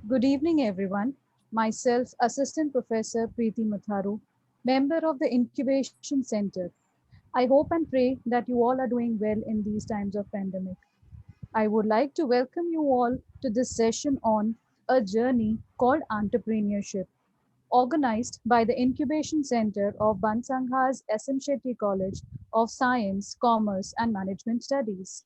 Good evening, everyone. Myself, Assistant Professor Preeti Matharu, member of the Incubation Center. I hope and pray that you all are doing well in these times of pandemic. I would like to welcome you all to this session on a journey called entrepreneurship, organized by the Incubation Center of Bansangha's SM Shetty College of Science, Commerce and Management Studies.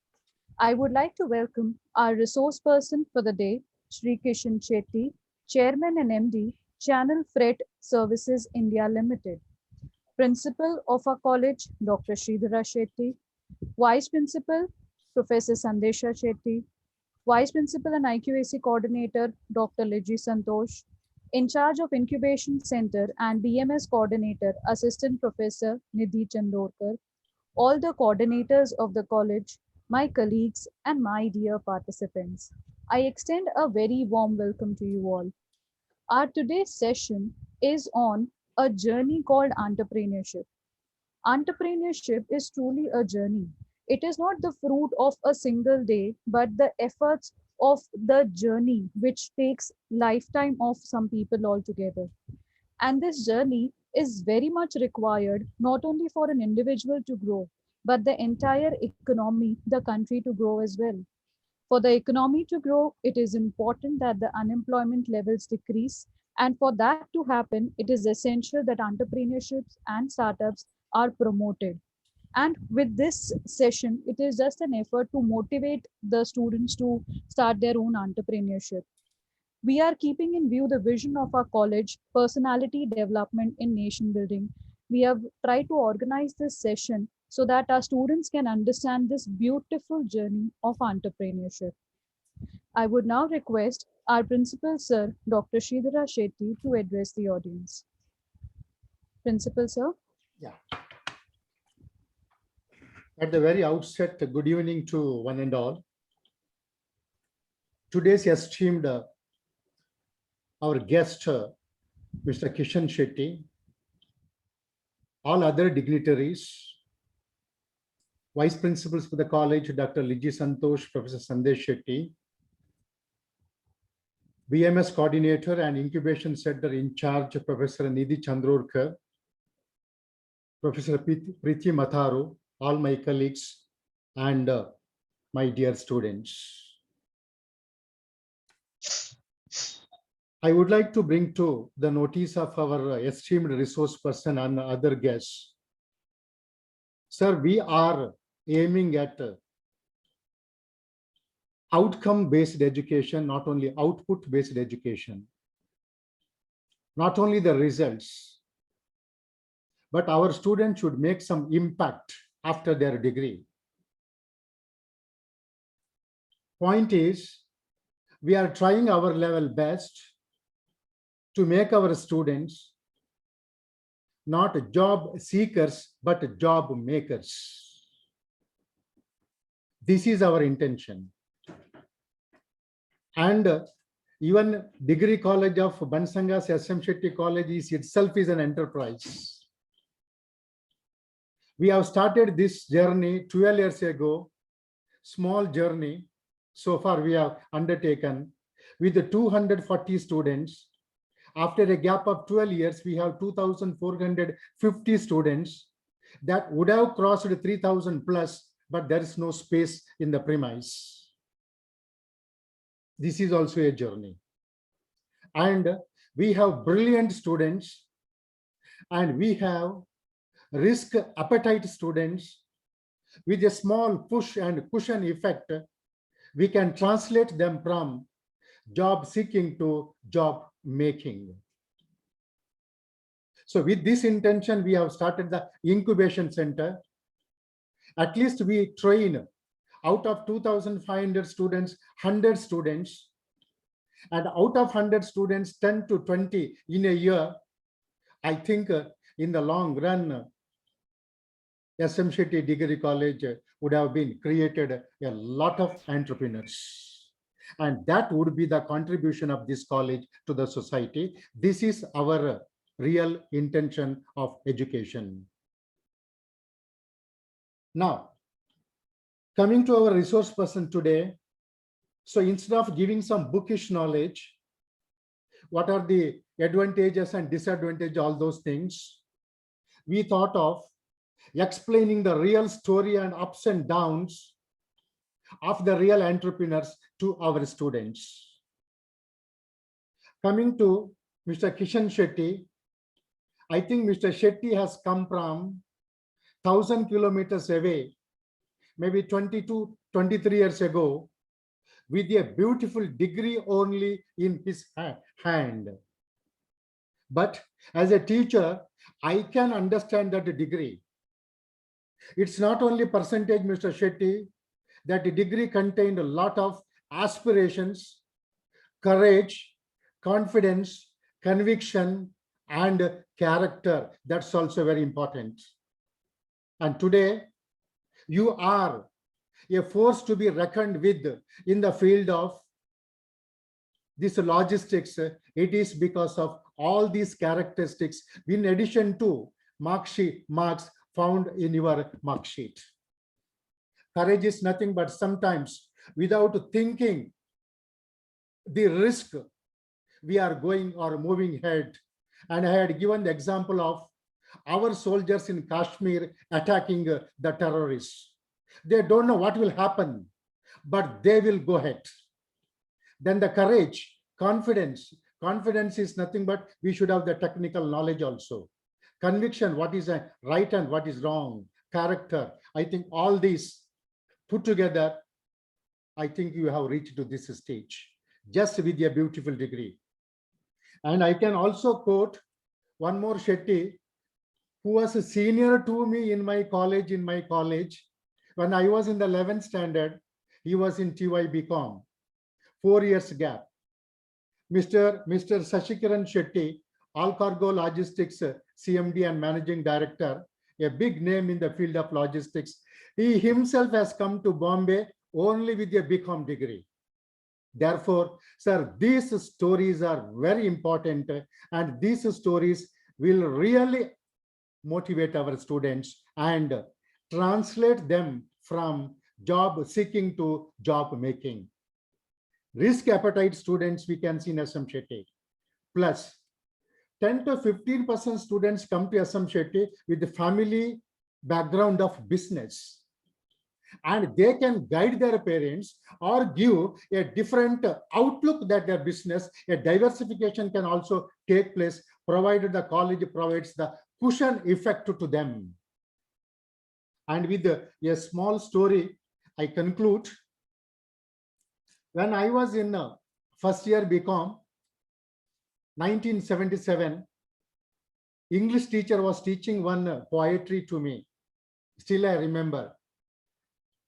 I would like to welcome our resource person for the day, Sri Kishan Shetty, Chairman and MD, Channel Freight Services India Limited, Principal of our college, Dr. Sridhara Shetty, Vice Principal, Professor Sandesha Shetty, Vice Principal and IQAC Coordinator, Dr. Liji Santosh, in charge of Incubation Center and BMS Coordinator, Assistant Professor Nidhi Chandorkar, all the coordinators of the college, my colleagues, and my dear participants. I extend a very warm welcome to you all. Our today's session is on a journey called entrepreneurship. Entrepreneurship is truly a journey. It is not the fruit of a single day, but the efforts of the journey, which takes lifetime of some people altogether. And this journey is very much required not only for an individual to grow, but the entire economy, the country to grow as well. For the economy to grow, it is important that the unemployment levels decrease. And for that to happen, it is essential that entrepreneurships and startups are promoted. And with this session, it is just an effort to motivate the students to start their own entrepreneurship. We are keeping in view the vision of our college, personality development in nation building. We have tried to organize this session so that our students can understand this beautiful journey of entrepreneurship. I would now request our principal, Sir Dr. Sridhara Shetty, to address the audience. Principal, sir. Yeah. At the very outset, good evening to one and all. Today's esteemed our guest, Mr. Kishan Shetty, all other dignitaries, vice principals for the college, Dr. Liji Santosh, Professor Sandesh Shetty, BMS coordinator and incubation center in charge, Professor Nidhi Chandorkar, Professor Preeti Matharu, all my colleagues, and my dear students. I would like to bring to the notice of our esteemed resource person and other guests. Sir, we are aiming at outcome-based education, not only output-based education. Not only the results, but our students should make some impact after their degree. Point is, we are trying our level best to make our students not job seekers, but job makers. This is our intention. And even Degree College of Bansanga's SM Shetty College is itself is an enterprise. We have started this journey 12 years ago, small journey. So far we have undertaken with 240 students. After a gap of 12 years, we have 2,450 students that would have crossed 3,000 plus, but there is no space in the premise. This is also a journey. And we have brilliant students, and we have risk appetite students. With a small push and cushion effect, we can translate them from job seeking to job making. So with this intention, we have started the incubation center. At least we train out of 2,500 students, 100 students, and out of 100 students, 10 to 20 in a year. I think in the long run, SM Shetty Degree College would have been created a lot of entrepreneurs. And that would be the contribution of this college to the society. This is our real intention of education. Now, coming to our resource person today. So instead of giving some bookish knowledge, what are the advantages and disadvantages, all those things. We thought of explaining the real story and ups and downs of the real entrepreneurs to our students. Coming to Mr. Kishan Shetty, I think Mr. Shetty has come from 1,000 kilometers away, maybe 22, 23 years ago, with a beautiful degree only in his hand. But as a teacher, I can understand that degree. It's not only percentage, Mr. Shetty, that the degree contained a lot of aspirations, courage, confidence, conviction, and character. That's also very important. And today, you are a force to be reckoned with in the field of this logistics. It is because of all these characteristics, in addition to marks found in your mark sheet. Courage is nothing but sometimes, without thinking the risk, we are going or moving ahead. And I had given the example of our soldiers in Kashmir attacking the terrorists. They don't know what will happen, but they will go ahead. Then the courage, confidence. Confidence is nothing but we should have the technical knowledge also. Conviction, what is right and what is wrong. Character. I think all these put together, I think you have reached to this stage, just with a beautiful degree. And I can also quote one more Shetty, who was a senior to me in my college. When I was in the 11th standard, he was in TY BCom, 4 years gap. Mr. Sashikaran Shetty, All Cargo Logistics CMD and Managing Director, a big name in the field of logistics. He himself has come to Bombay only with a BCom degree. Therefore, sir, these stories are very important, and these stories will really motivate our students and translate them from job seeking to job making. Risk appetite students we can see in SM Shetty. Plus, 10 to 15% students come to SM Shetty with the family background of business. And they can guide their parents or give a different outlook that their business, a diversification can also take place, provided the college provides the cushion effect to them. And with a small story, I conclude. When I was in first year BCom, 1977, English teacher was teaching one poetry to me. Still I remember.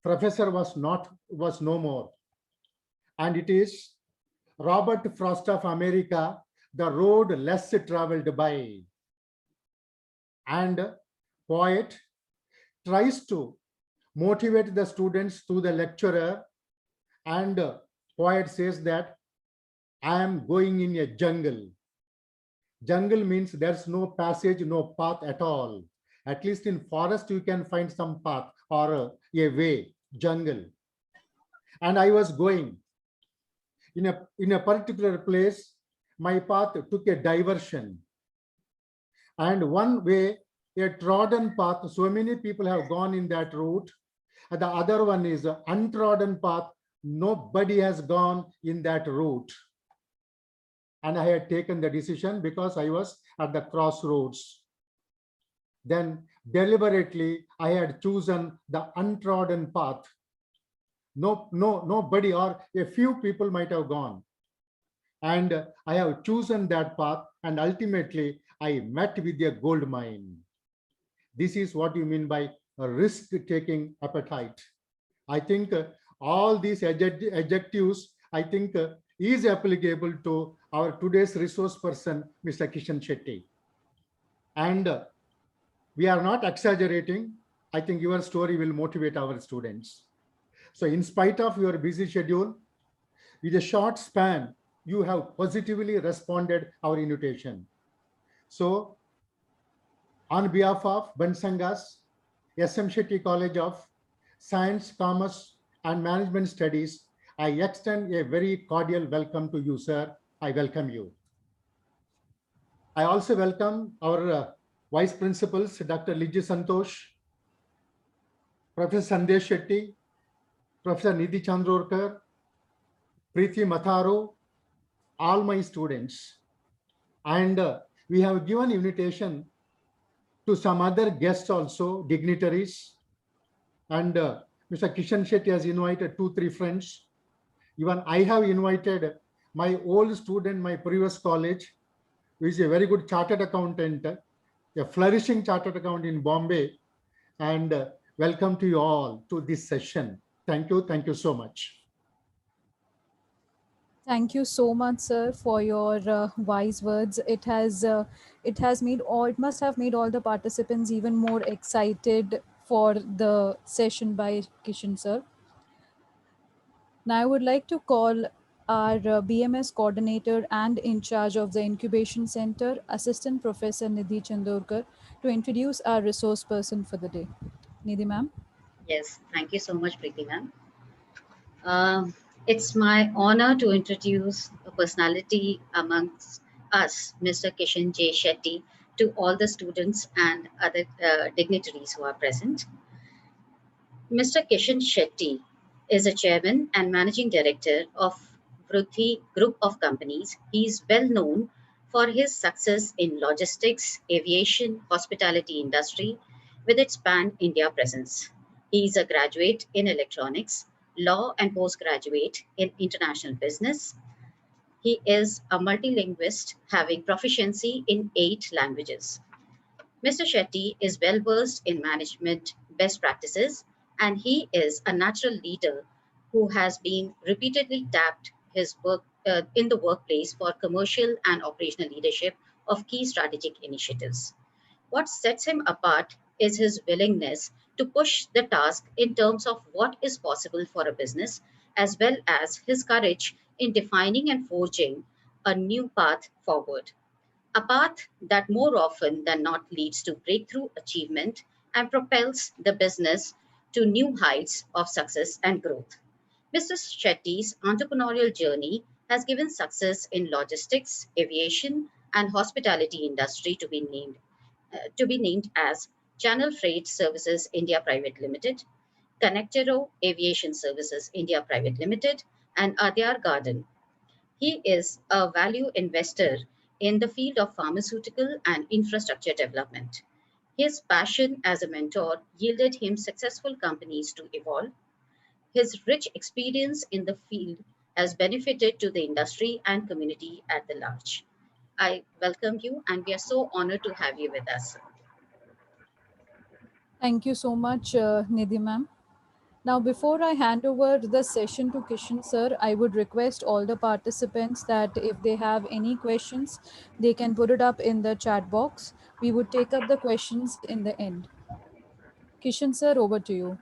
Professor was no more. And it is Robert Frost of America, The Road Less Traveled By. And poet tries to motivate the students to the lecturer, and poet says that I am going in a jungle. Jungle means there's no passage, no path at all. At least in forest you can find some path or a way, jungle. And I was going in a particular place. My path took a diversion, and one way, a trodden path, so many people have gone in that route. And the other one is an untrodden path, nobody has gone in that route. And I had taken the decision because I was at the crossroads. Then deliberately I had chosen the untrodden path. Nobody or a few people might have gone. And I have chosen that path, and ultimately I met with a gold mine. This is what you mean by a risk-taking appetite. I think all these adjectives, I think is applicable to our today's resource person, Mr. Kishan Shetty. And we are not exaggerating. I think your story will motivate our students. So in spite of your busy schedule, with a short span, you have positively responded our invitation. So on behalf of Bansangas, SM Shetty College of Science, Commerce and Management Studies, I extend a very cordial welcome to you, sir. I welcome you. I also welcome our vice principals, Dr. Liji Santosh, Professor Sandesh Shetty, Professor Nidhi Chandrorkar, Preeti Matharo, all my students. And we have given invitation to some other guests also, dignitaries. And Mr. Kishan Shetty has invited 2-3 friends. Even I have invited my old student, my previous college, who is a very good chartered accountant, a flourishing chartered accountant in Bombay. And welcome to you all to this session. Thank you. Thank you so much. Thank you so much, sir, for your wise words. It has made all. It must have made all the participants even more excited for the session by Kishan, sir. Now, I would like to call our BMS coordinator and in charge of the Incubation Center, Assistant Professor Nidhi Chandorkar, to introduce our resource person for the day. Nidhi, ma'am. Yes, thank you so much, Preeti ma'am. It's my honor to introduce a personality amongst us, Mr. Kishan J. Shetty, to all the students and other dignitaries who are present. Mr. Kishan Shetty is a chairman and managing director of Vruthi Group of Companies. He is well known for his success in logistics, aviation, hospitality industry with its pan-India presence. He is a graduate in electronics, law and postgraduate in international business. He is a multilingualist having proficiency in 8 languages. Mr. Shetty is well versed in management best practices and he is a natural leader who has been repeatedly tapped his work in the workplace for commercial and operational leadership of key strategic initiatives. What sets him apart is his willingness to push the task in terms of what is possible for a business, as well as his courage in defining and forging a new path forward, a path that more often than not leads to breakthrough achievement and propels the business to new heights of success and growth. Mr. Shetty's entrepreneurial journey has given success in logistics, aviation, and hospitality industry to be named as Channel Freight Services India Private Limited, Connectero Aviation Services India Private Limited, and Adyar Garden. He is a value investor in the field of pharmaceutical and infrastructure development. His passion as a mentor yielded him successful companies to evolve. His rich experience in the field has benefited to the industry and community at the large. I welcome you and we are so honored to have you with us. Thank you so much, Nidhi, ma'am. Now, before I hand over the session to Kishan sir, I would request all the participants that if they have any questions, they can put it up in the chat box. We would take up the questions in the end. Kishan sir, over to you.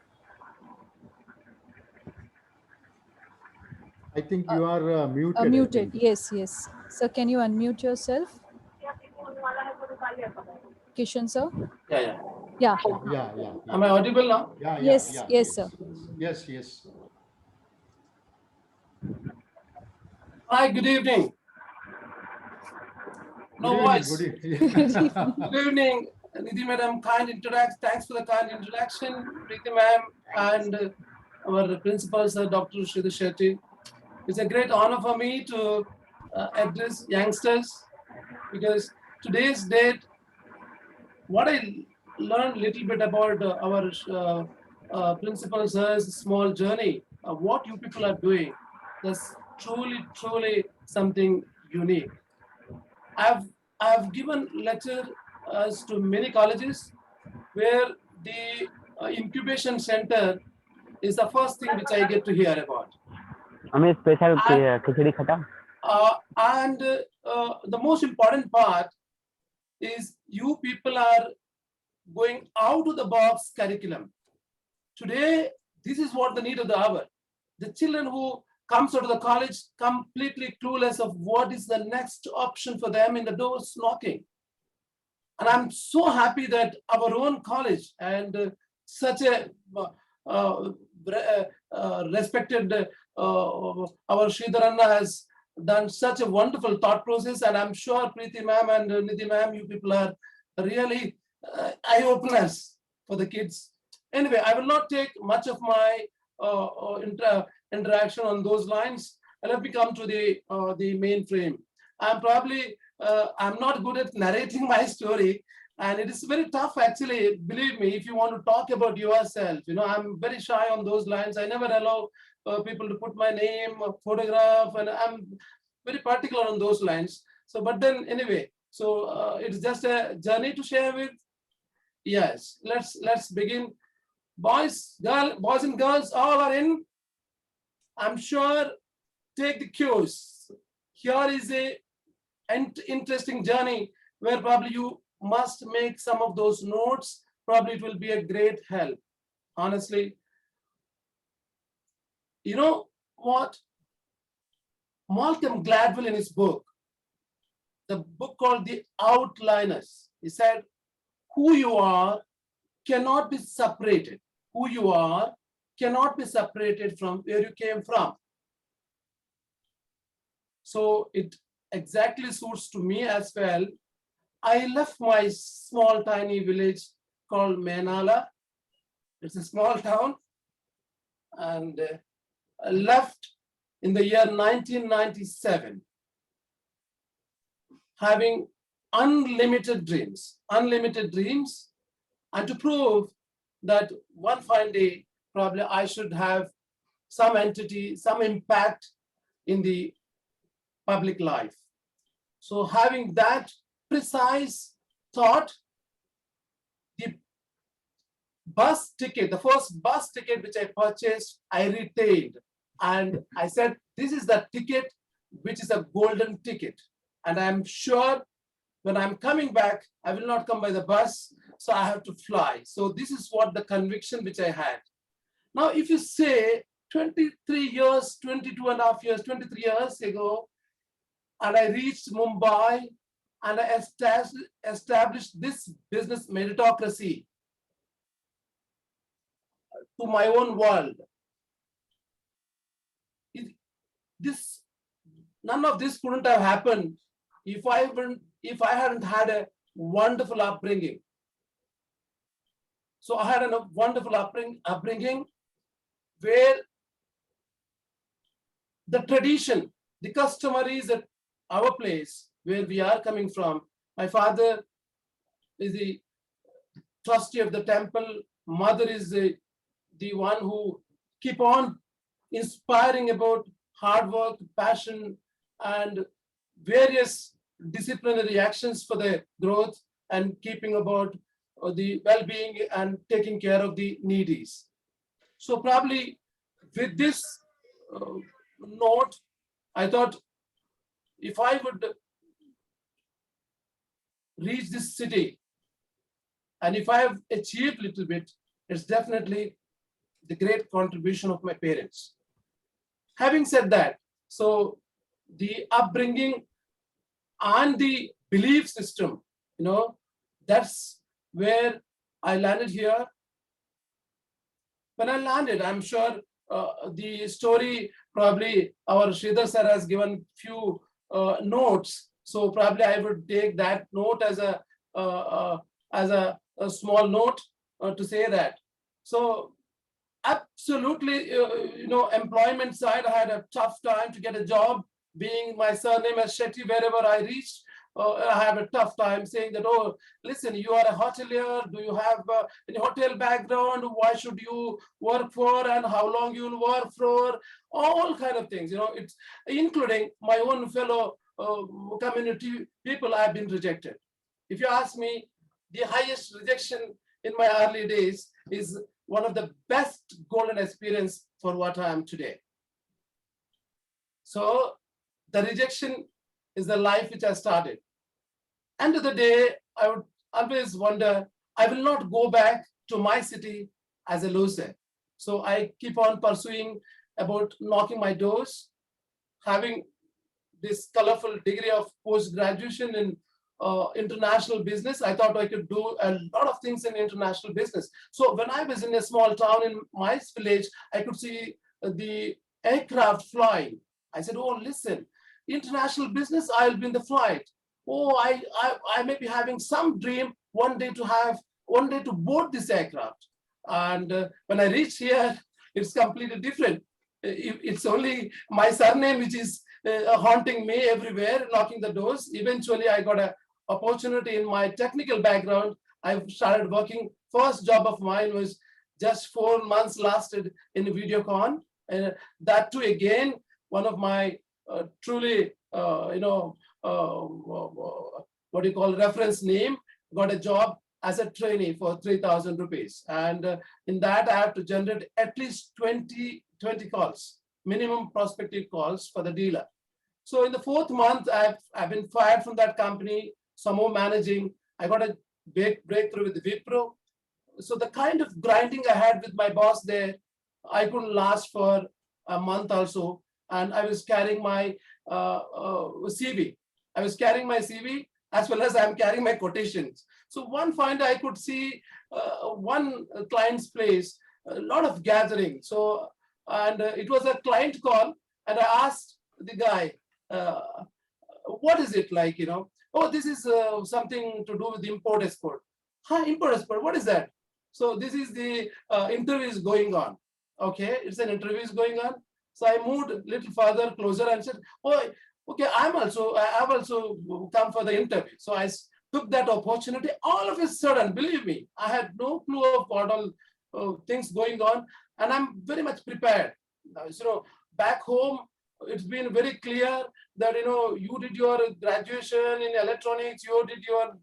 I think Uh, you are muted, I Muted. think. Yes, yes. Sir, can you unmute yourself? Kishan sir? Yeah, yeah. Yeah. Yeah. Am I audible now? Yes, yes, sir. Yes. Hi, good evening. No voice. Good evening. Good evening. Good evening, Nidhi madam. Kind introduction. Thanks for the kind introduction, Preeti ma'am, and our principal, Sir Dr. Sridhar Shetty. It's a great honor for me to address youngsters because today's date, what I learned a little bit about our principal sir's small journey, what you people are doing, that's truly something unique. I've I've given lectures to many colleges where the incubation center is the first thing which I get to hear about. हमें special And, खिचड़ी खटा the most important part is you people are going out of the box curriculum. Today, this is what the need of the hour. The children who comes out of the college completely clueless of what is the next option for them in the doors knocking. And I'm so happy that our own college and such a respected our Sridharanna has done such a wonderful thought process, and I'm sure Preeti ma'am and Nidhi ma'am, you people are really eye-openers for the kids. Anyway, I will not take much of my interaction on those lines. Let me come to the main frame. I'm not good at narrating my story, and it is very tough actually, believe me, if you want to talk about yourself. I'm very shy on those lines. I never allow people to put my name, photograph, and I'm very particular on those lines. So, but then anyway, so it's just a journey to share with. Yes, let's begin. Boys and girls, all are in. I'm sure. Take the cues. Here is an interesting journey where probably you must make some of those notes. Probably it will be a great help. Honestly, you know what? Malcolm Gladwell in his book, the book called The Outliners, he said, who you are cannot be separated. Who you are cannot be separated from where you came from. So it exactly suits to me as well. I left my small tiny village called Menala. It's a small town, and I left in the year 1997, having unlimited dreams, and to prove that one fine day, probably I should have some entity, some impact in the public life. So having that precise thought, the bus ticket, the first bus ticket which I purchased, I retained. And I said, this is the ticket, which is a golden ticket. And I'm sure when I'm coming back, I will not come by the bus, so I have to fly. So this is what the conviction which I had. Now, if you say 23 years, 22 and a half years, 23 years ago, and I reached Mumbai and I established this business meritocracy to my own world. None of this couldn't have happened if I hadn't had a wonderful upbringing. So I had a wonderful upbringing where the tradition, the customaries at our place where we are coming from. My father is the trustee of the temple. Mother is the one who keep on inspiring about hard work, passion, and various disciplinary actions for the growth and keeping about the well-being and taking care of the needies. So probably with this note, I thought if I would reach this city and if I have achieved a little bit, it's definitely the great contribution of my parents. Having said that, so the upbringing and the belief system, that's where I landed here. When I landed, I'm sure the story, probably our Sridhar sir has given few notes. So probably I would take that note as a small note to say that. So absolutely, employment side, I had a tough time to get a job. Being my surname as Shetty, wherever I reached, I have a tough time saying that, oh, listen, you are a hotelier. Do you have any hotel background? Why should you work for, and how long you will work for? All kind of things, it's including my own fellow community people. I've been rejected. If you ask me, the highest rejection in my early days is one of the best golden experience for what I am today. So the rejection is the life which I started. End of the day, I would always wonder, I will not go back to my city as a loser. So I keep on pursuing about knocking my doors, having this colorful degree of post-graduation in international business. I thought I could do a lot of things in international business. So when I was in a small town in my village, I could see the aircraft flying. I said, oh, listen, international business, I'll be in the flight. Oh, I may be having some dream one day to board this aircraft. And when I reach here, it's completely different. It's only my surname which is haunting me everywhere, knocking the doors. Eventually, I got an opportunity in my technical background. I started working. First job of mine was just 4 months lasted in Videocon. And that too, again, one of my truly, what do you call, reference name, got a job as a trainee for 3,000 rupees. And in that, I have to generate at least 20 calls, minimum prospective calls for the dealer. So in the 4th month, I've been fired from that company, somehow managing. I got a big breakthrough with Wipro. So the kind of grinding I had with my boss there, I couldn't last for a month also. And I was carrying my CV. I was carrying my CV as well as I'm carrying my quotations. So one find I could see one client's place, a lot of gathering. So, and it was a client call, and I asked the guy, what is it like, Oh, this is something to do with import export. Huh, import export, what is that? So this is the interview is going on. Okay, it's an interview is going on. So I moved a little further, closer, and said, oh, okay, I've also come for the interview. So I took that opportunity. All of a sudden, believe me, I had no clue of what all things going on, and I'm very much prepared. So back home, it's been very clear that you did your graduation in electronics, you did your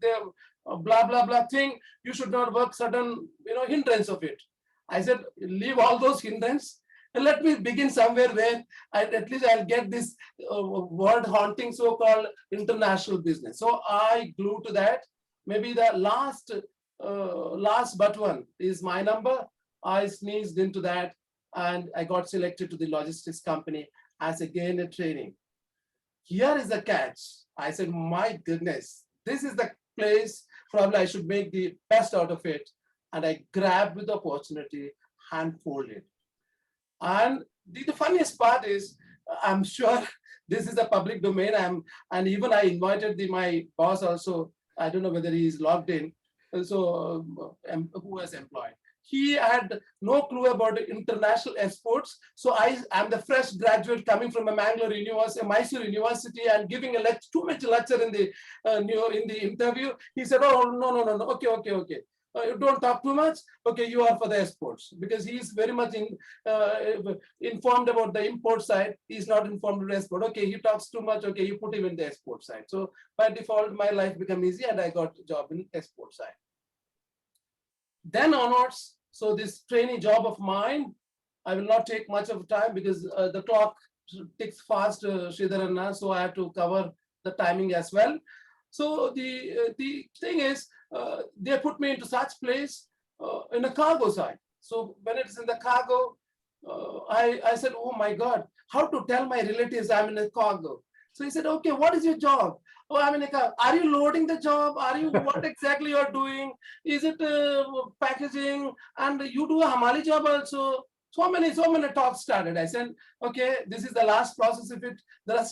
blah blah blah thing. You should not work certain hindrance of it. I said, leave all those hindrance and let me begin somewhere where at least I'll get this word haunting so-called international business. So I glued to that. Maybe the last but one is my number. I sneezed into that and I got selected to the logistics company as again a training. Here is the catch. I said, my goodness, this is the place, probably I should make the best out of it. And I grabbed with the opportunity, hand folded. And the funniest part is, I'm sure this is a public domain. And even I invited my boss also. I don't know whether he is logged in. So who was employed. He had no clue about international exports. So I'm the fresh graduate coming from a Mangalore University, Mysore University, and giving too much lecture in the interview. He said, oh, no. Okay. You don't talk too much. Okay, you are for the exports, because he is very much informed about the import side. He's not informed about export. Okay, he talks too much. Okay, you put him in the export side. So by default, my life became easy, and I got a job in export side. Then onwards, so this trainee job of mine, I will not take much of time because the clock ticks fast, Sridharanna, so I have to cover the timing as well. So the thing is, they put me into such place in a cargo side. So when it's in the cargo, I said, oh my God, how to tell my relatives I'm in a cargo? So he said, okay, what is your job? Oh, I'm in a car. Are you loading the job? What exactly you're doing? Is it packaging? And you do a Hamali job also? So many talks started. I said, okay, this is the last process of it. There are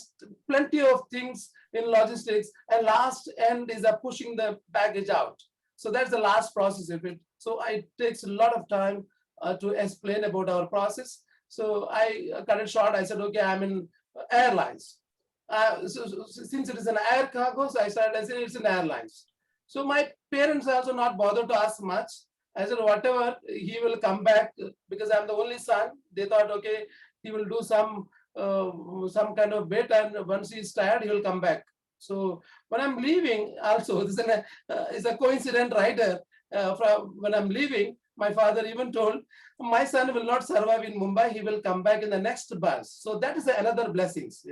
plenty of things in logistics, and last end is pushing the baggage out. So that's the last process of it. So it takes a lot of time to explain about our process. So I cut it short. I said, okay, I'm in airlines. So since it is an air cargo, so I said it's an airlines. So my parents are also not bothered to ask much. I said, whatever, he will come back because I'm the only son. They thought, okay, he will do some kind of bit, and once he's tired, he will come back. So when I'm leaving, also, this is a coincident writer. From when I'm leaving, my father even told, my son will not survive in Mumbai, he will come back in the next bus. So that is another blessings,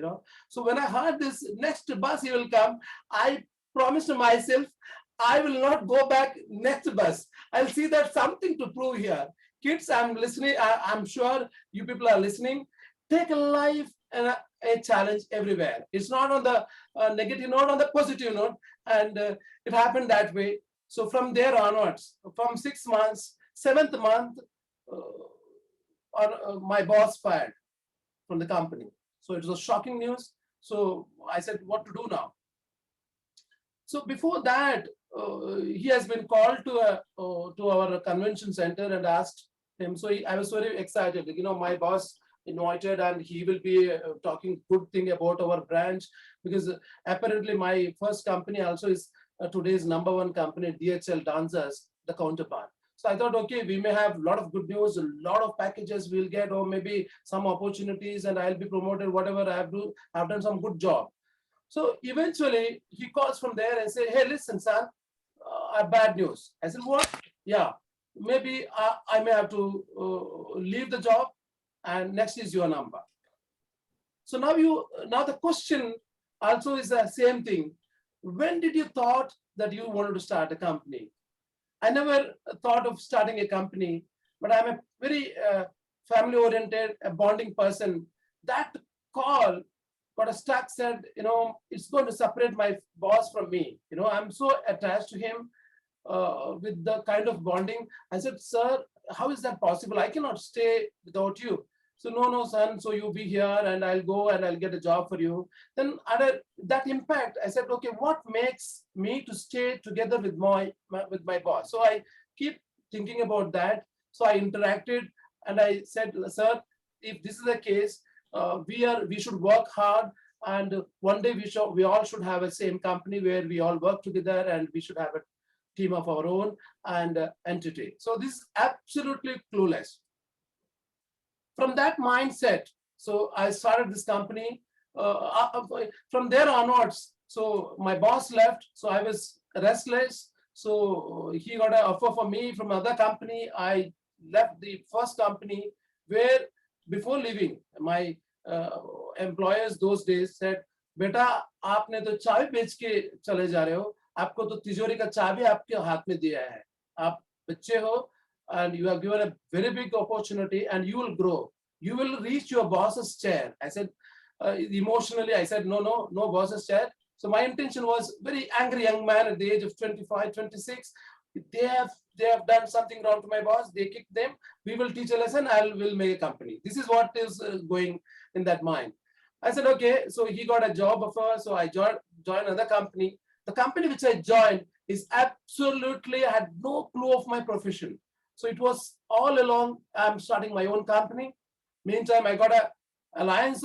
So when I heard this next bus he will come, I promised myself, I will not go back next bus. I'll see that something to prove here. Kids, I'm listening. I'm sure you people are listening. Take a life and a challenge everywhere. It's not on the negative note, on the positive note. And it happened that way. So from there onwards, from 6 months, 7th month, my boss fired from the company. So it was shocking news. So I said, what to do now? So before that, he has been called to our convention center and asked him. So I was very excited. My boss invited, and he will be talking good thing about our branch, because apparently my first company also is today's #1 company, DHL Dancers, the counterpart. So I thought, okay, we may have a lot of good news, a lot of packages we'll get, or maybe some opportunities, and I'll be promoted, whatever I've done some good job. So eventually he calls from there and say, hey, listen, son, bad news. I said, what? Yeah, maybe I may have to leave the job, and next is your number. So now the question also is the same thing. When did you thought that you wanted to start a company? I never thought of starting a company, but I'm a very family-oriented, a bonding person. That call got stuck, said, it's going to separate my boss from me. I'm so attached to him with the kind of bonding. I said, sir, how is that possible? I cannot stay without you. So no, son, so you be here, and I'll go and I'll get a job for you. Then under that impact, I said, okay, what makes me to stay together with my boss? So I keep thinking about that. So I interacted and I said, sir, if this is the case, we should work hard, and one day we all should have a same company where we all work together, and we should have a team of our own and entity. So this is absolutely clueless. From that mindset, so I started this company. From there onwards, so my boss left, so I was restless. So he got an offer for me from another company. I left the first company, where before leaving, my employers those days said, बेटा आपने तो चाबी बेच के चले जा रहे हो, आपको तो तिजोरी का चाबी आपके हाथ में दिया है, आप बच्चे हो, and you are given a very big opportunity, and you will grow. You will reach your boss's chair. I said, emotionally, I said, no boss's chair. So my intention was, very angry young man at the age of 25, 26. They have done something wrong to my boss. They kicked them. We will teach a lesson. We'll make a company. This is what is going in that mind. I said, okay. So he got a job offer. So I joined another company. The company which I joined is absolutely, I had no clue of my profession. So it was all along, I'm starting my own company. Meantime, I got a alliance.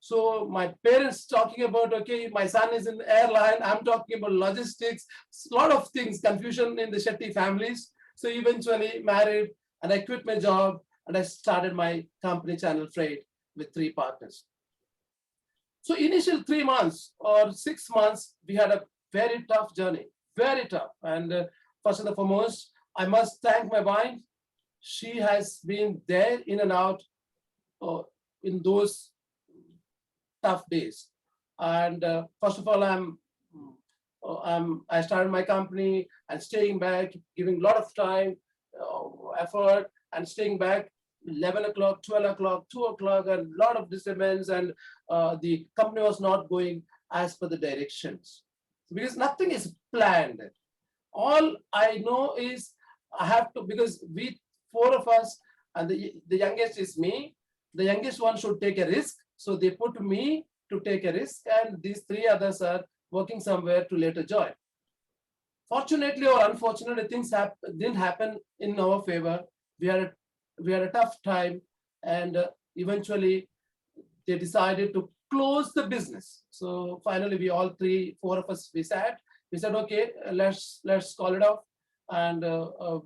So my parents talking about, okay, my son is in airline. I'm talking about logistics, a lot of things, confusion in the Shetty families. So eventually married, and I quit my job, and I started my company, Channel Freight, with 3 partners. So initial 3 months or 6 months, we had a very tough journey, very tough. And first and foremost, I must thank my wife. She has been there in and out in those tough days. And first of all, I started my company and staying back, giving a lot of time, effort, and staying back 11 o'clock, 12 o'clock, 2 o'clock, and a lot of disturbance, and the company was not going as per the directions, because nothing is planned. All I know is I have to, because we 4 of us, and the youngest is me, the youngest one should take a risk. So they put me to take a risk, and these 3 others are working somewhere to later join. Fortunately or unfortunately, things didn't happen in our favor. We had a tough time, and eventually they decided to close the business. So finally, we all 4 of us, we said, okay, let's call it off, and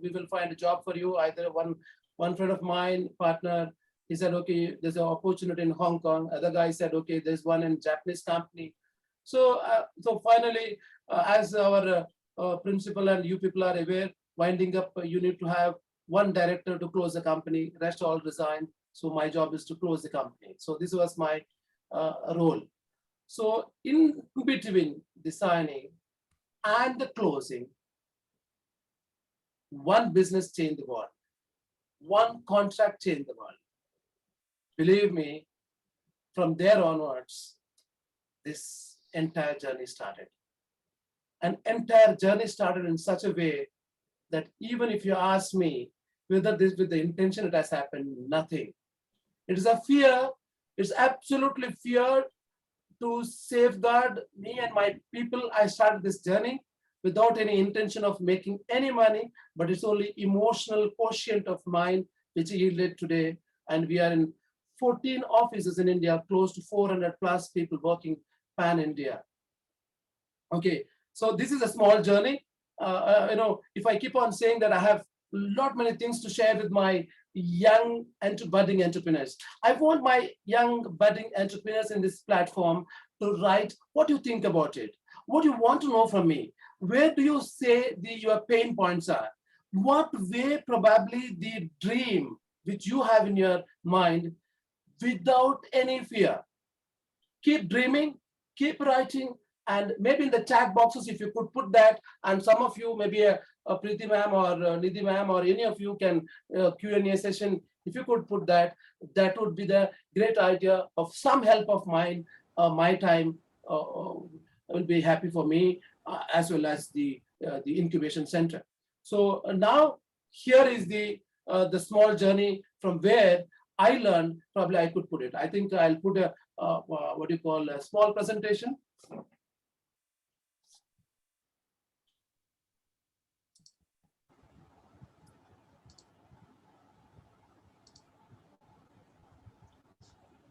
we will find a job for you. Either one friend of mine, partner, he said, okay, there's an opportunity in Hong Kong. Other guy said, okay, there's one in Japanese company. So finally, as our principal and you people are aware, winding up, you need to have one director to close the company, rest all resigned. So my job is to close the company. So this was my role. So in between the signing and the closing, one business changed the world. One contract changed the world. Believe me, from there onwards, this entire journey started. An entire journey started in such a way that even if you ask me whether this with the intention it has happened, nothing. It is a fear It's absolutely fear to safeguard me and my people. I started this journey without any intention of making any money, but it's only emotional quotient of mine which yielded today. And we are in 14 offices in India, close to 400 plus people working pan-India. Okay, so this is a small journey. If I keep on saying that I have lot many things to share with my young and budding entrepreneurs. I want my young budding entrepreneurs in this platform to write what you think about it, what you want to know from me. Where do you say your pain points are? What way probably the dream which you have in your mind without any fear. Keep dreaming, keep writing, and maybe in the chat boxes, if you could put that, and some of you, maybe a Preeti ma'am or Nidhi ma'am or any of you can Q&A session, if you could put that, that would be the great idea of some help of mine, my time will be happy for me, as well as the incubation center. So now here is the small journey from where I learned. Probably I could put it. I think I'll put a what do you call a small presentation.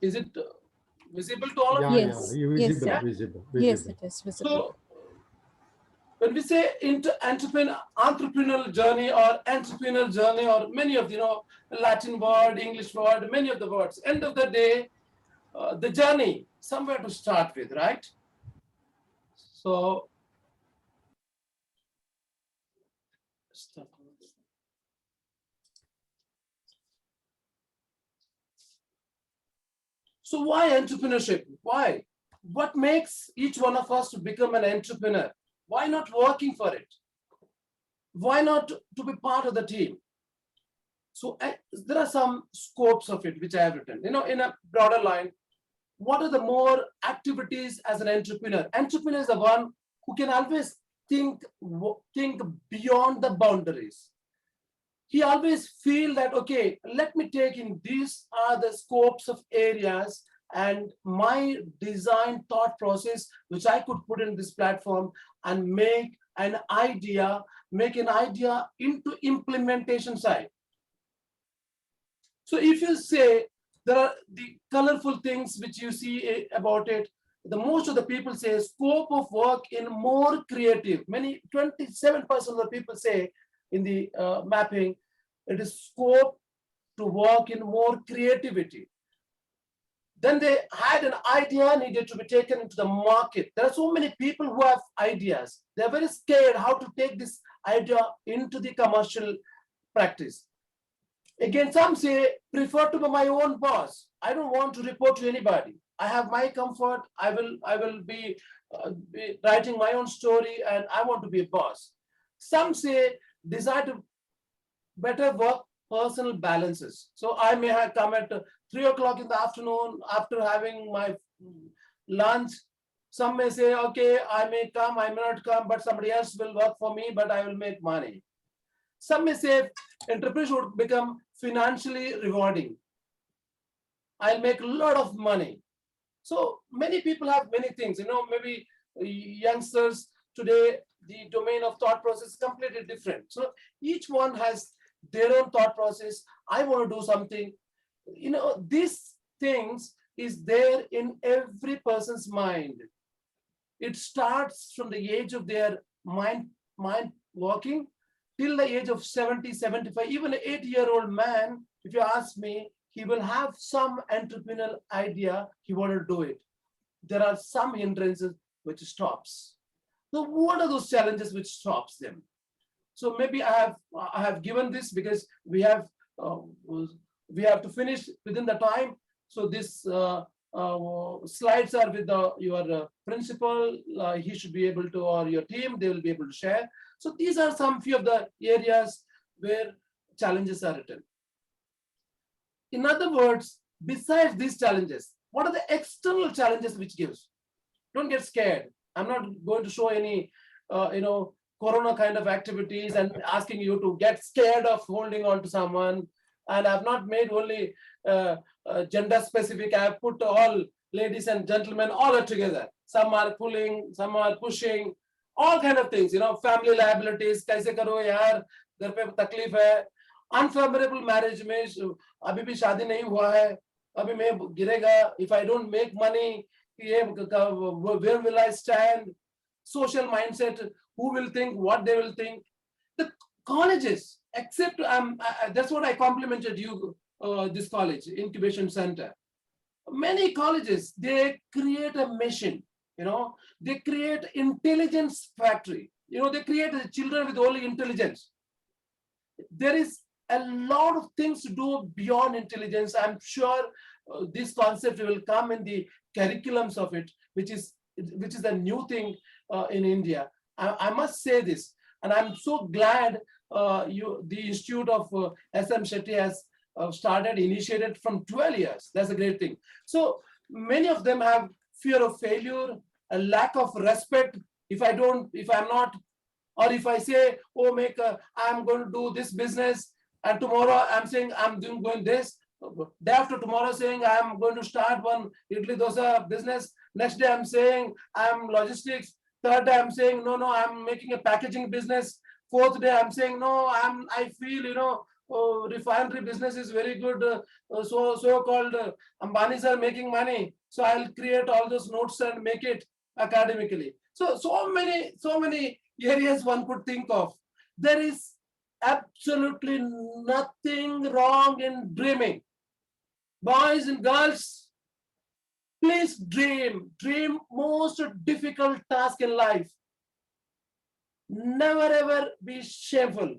Is it visible to all of you? Yes. Yeah, Yes, visible, sir. visible, Yes, visible. it is visible. So when we say entrepreneurial journey or entrepreneurial journey, or many of Latin word, English word, many of the words, end of the day, the journey somewhere to start with, right? So why entrepreneurship? Why? What makes each one of us to become an entrepreneur? Why not working for it? Why not to be part of the team? So there are some scopes of it which I have written. In a broader line, what are the more activities as an entrepreneur? Entrepreneur is the one who can always think beyond the boundaries. He always feel that, okay, let me take in, these are the scopes of areas and my design thought process, which I could put in this platform and make an idea into implementation side. So if you say there are the colorful things which you see about it, the most of the people say scope of work in more creative. 27% of the people say in the mapping, it is scope to work in more creativity. Then they had an idea needed to be taken into the market. There are so many people who have ideas. They're very scared how to take this idea into the commercial practice. Again, some say, prefer to be my own boss. I don't want to report to anybody. I have my comfort. I will be writing my own story, and I want to be a boss. Some say, desire to better work personal balances. So I may have come at 3 o'clock in the afternoon after having my lunch. Some may say, okay, I may come, I may not come, but somebody else will work for me, but I will make money. Some may say entrepreneurship would become financially rewarding. I'll make a lot of money. So many people have many things, maybe youngsters today, the domain of thought process is completely different. So each one has their own thought process. I want to do something. These things is there in every person's mind. It starts from the age of their mind working till the age of 70, 75, even an 8-year-old man, if you ask me, he will have some entrepreneurial idea, he want to do it. There are some hindrances which stops. So what are those challenges which stops them? So maybe I have given this because we have to finish within the time. So this slides are with your principal. He should be able to, or your team, they will be able to share. So these are some few of the areas where challenges are written. In other words, besides these challenges, what are the external challenges which gives? Don't get scared. I'm not going to show any, Corona kind of activities and asking you to get scared of holding on to someone. And I've not made only gender specific. I have put all ladies and gentlemen all are together. Some are pulling, some are pushing, all kind of things. Family liabilities. कैसे करो यार, घर पे तकलीफ है. Unfavorable marriage में अभी भी शादी नहीं हुआ है. अभी मैं गिरेगा. If I don't make money, where will I stand? Social mindset. Who will think? What they will think? The colleges, except that's what I complimented you. This college, Incubation Center. Many colleges, they create a mission. They create intelligence factory. They create children with only intelligence. There is a lot of things to do beyond intelligence. I'm sure this concept will come in the curriculums of it, which is a new thing in India. I must say this, and I'm so glad the Institute of SM Shetty has initiated from 12 years. That's a great thing. So many of them have fear of failure, a lack of respect. If I'm not, or if I say, oh, I'm going to do this business, and tomorrow I'm saying I'm going this, day after tomorrow saying I'm going to start one idli dosa business, next day I'm saying I'm logistics, third day I'm saying no, I'm making a packaging business, fourth day I'm saying no, I feel refinery business is very good, so-called Ambanis are making money, so I'll create all those notes and make it academically. So many areas one could think of. There is absolutely nothing wrong in dreaming. Boys and girls, please dream. Dream most difficult task in life. Never ever be shameful.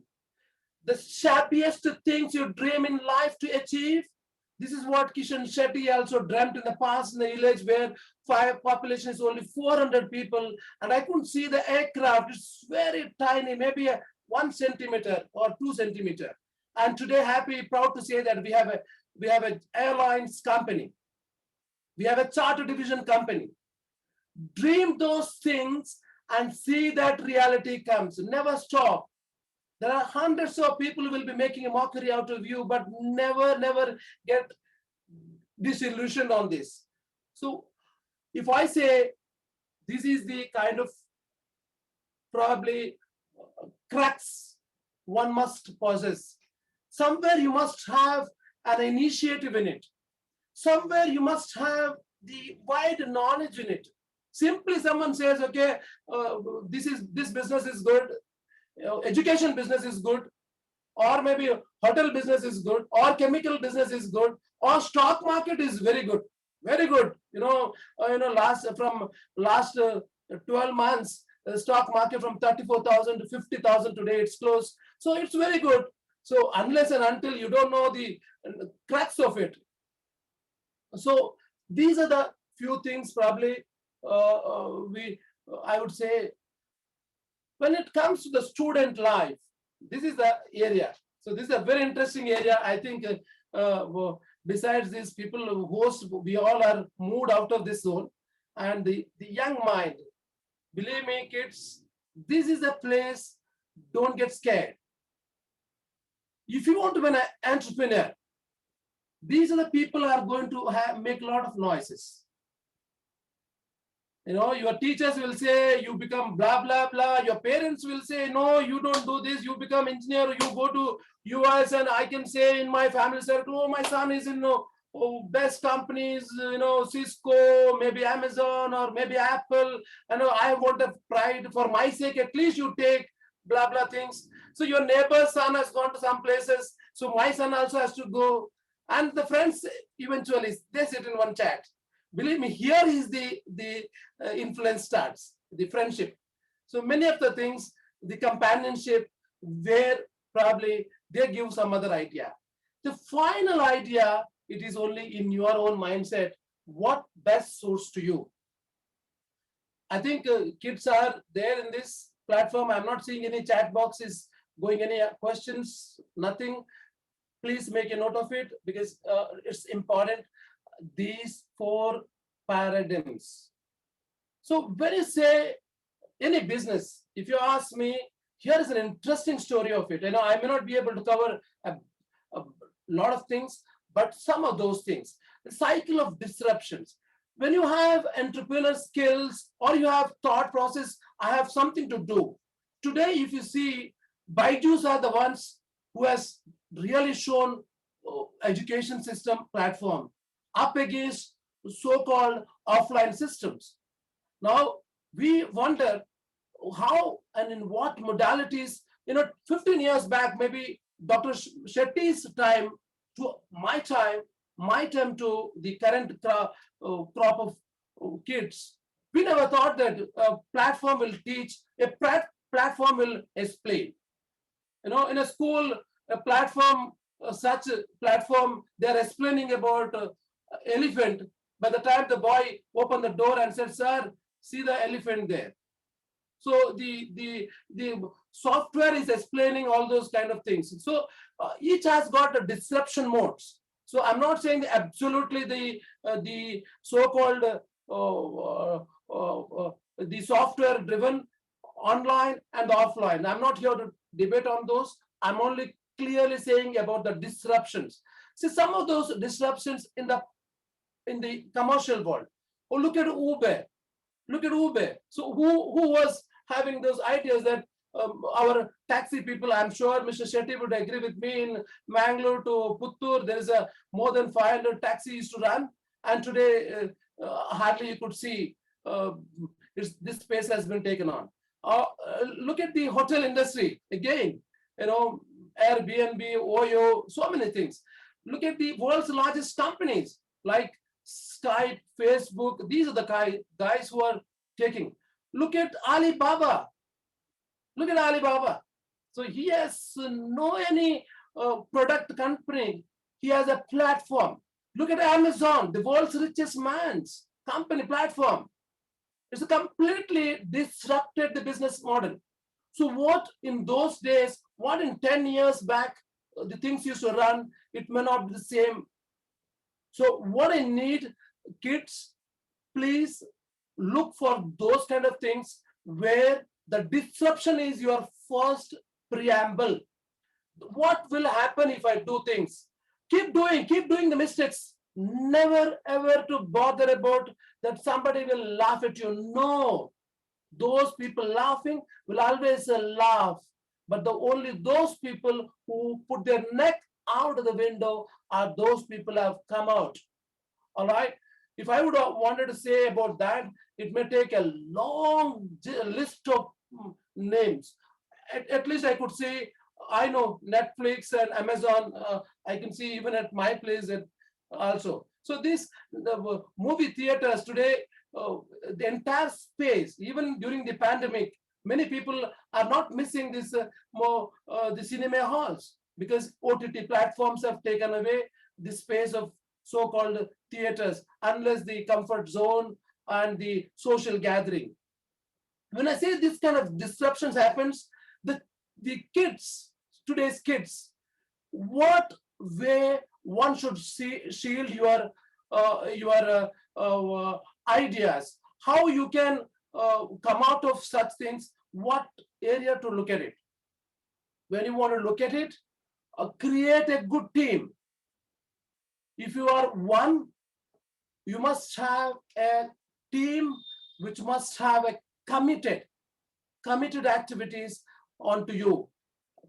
The shabbiest things you dream in life to achieve, this is what Kishan Shetty also dreamt in the past in the village where population is only 400 people, and I couldn't see the aircraft. It's very tiny, maybe 1 centimeter or 2 centimeter. And today, proud to say that we have an airlines company. We have a charter division company. Dream those things and see that reality comes. Never stop. There are hundreds of people who will be making a mockery out of you, but never get disillusioned on this. So if I say this is the kind of probably cracks one must possess, somewhere you must have an initiative in it. Somewhere you must have the wide knowledge in it. Simply someone says, okay, this business is good, education business is good, or maybe hotel business is good, or chemical business is good, or stock market is very good, very good. From last 12 months, the stock market from 34,000 to 50,000 today, it's close. So it's very good. So unless and until you don't know the cracks of it. So these are the few things probably I would say. When it comes to the student life, this is the area. So this is a very interesting area. I think besides these people who host, we all are moved out of this zone. And the young mind, believe me, kids, this is a place, don't get scared. If you want to be an entrepreneur, these are the people who are going to make a lot of noises. Your teachers will say you become blah, blah, blah. Your parents will say, no, you don't do this. You become engineer, you go to US, and I can say in my family circle, oh, my son is in best companies, Cisco, maybe Amazon, or maybe Apple. I want a pride for my sake. At least you take blah, blah things. So your neighbor's son has gone to some places. So my son also has to go. And the friends eventually, they sit in one chat. Believe me, here is the influence starts, the friendship. So many of the things, the companionship, where probably they give some other idea. The final idea, it is only in your own mindset, what best suits to you. I think kids are there in this platform. I'm not seeing any chat boxes going, any questions, nothing. Please make a note of it because it's important. These 4 paradigms. So when you say any business, if you ask me, here is an interesting story of it. I may not be able to cover a lot of things, but some of those things. The cycle of disruptions. When you have entrepreneur skills or you have thought process, I have something to do. Today, if you see, Byju's are the ones who has really shown education system platform up against so-called offline systems. Now, we wonder how and in what modalities, 15 years back, maybe Dr. Shetty's time to my time to the current crop of kids, we never thought that a platform will teach, a platform will explain. In a school, a platform, such a platform, they're explaining about elephant. By the time the boy opened the door and said, "Sir, see the elephant there." So the software is explaining all those kind of things. So each has got a disruption modes. So I'm not saying absolutely the so-called the software driven online and offline. I'm not here to debate on those. I'm only clearly saying about the disruptions. See, some of those disruptions in the commercial world. Oh, look at Uber. Look at Uber. So who was having those ideas that our taxi people, I'm sure Mr. Shetty would agree with me, in Mangalore to Puttur, there is a more than 500 taxis to run. And today, hardly you could see this space has been taken on. Look at the hotel industry. Again, Airbnb, Oyo, so many things. Look at the world's largest companies like Skype, Facebook. These are the guys who are taking. Look at Alibaba. Look at Alibaba. So he has no any product company. He has a platform. Look at Amazon, the world's richest man's company platform. It's completely disrupted the business model. So what in those days, what in 10 years back, the things used to run, it may not be the same. So what I need, kids, please look for those kind of things where the disruption is your first preamble. What will happen if I do things? Keep doing the mistakes. Never ever to bother about that somebody will laugh at you. No, those people laughing will always laugh. But only those people who put their neck out of the window are those people who have come out. All right. If I would have wanted to say about that, it may take a long list of names. At least I could say, I know Netflix and Amazon. I can see even at my place also. So the movie theaters today, the entire space, even during the pandemic, many people are not missing this the cinema halls because OTT platforms have taken away the space of so-called theaters, unless the comfort zone and the social gathering. When I say this kind of disruptions happens, the kids, today's kids, what way one should shield your ideas, how you can come out of such things, what area to look at it. When you want to look at it, create a good team. If you are one, you must have a team which must have a committed activities onto you.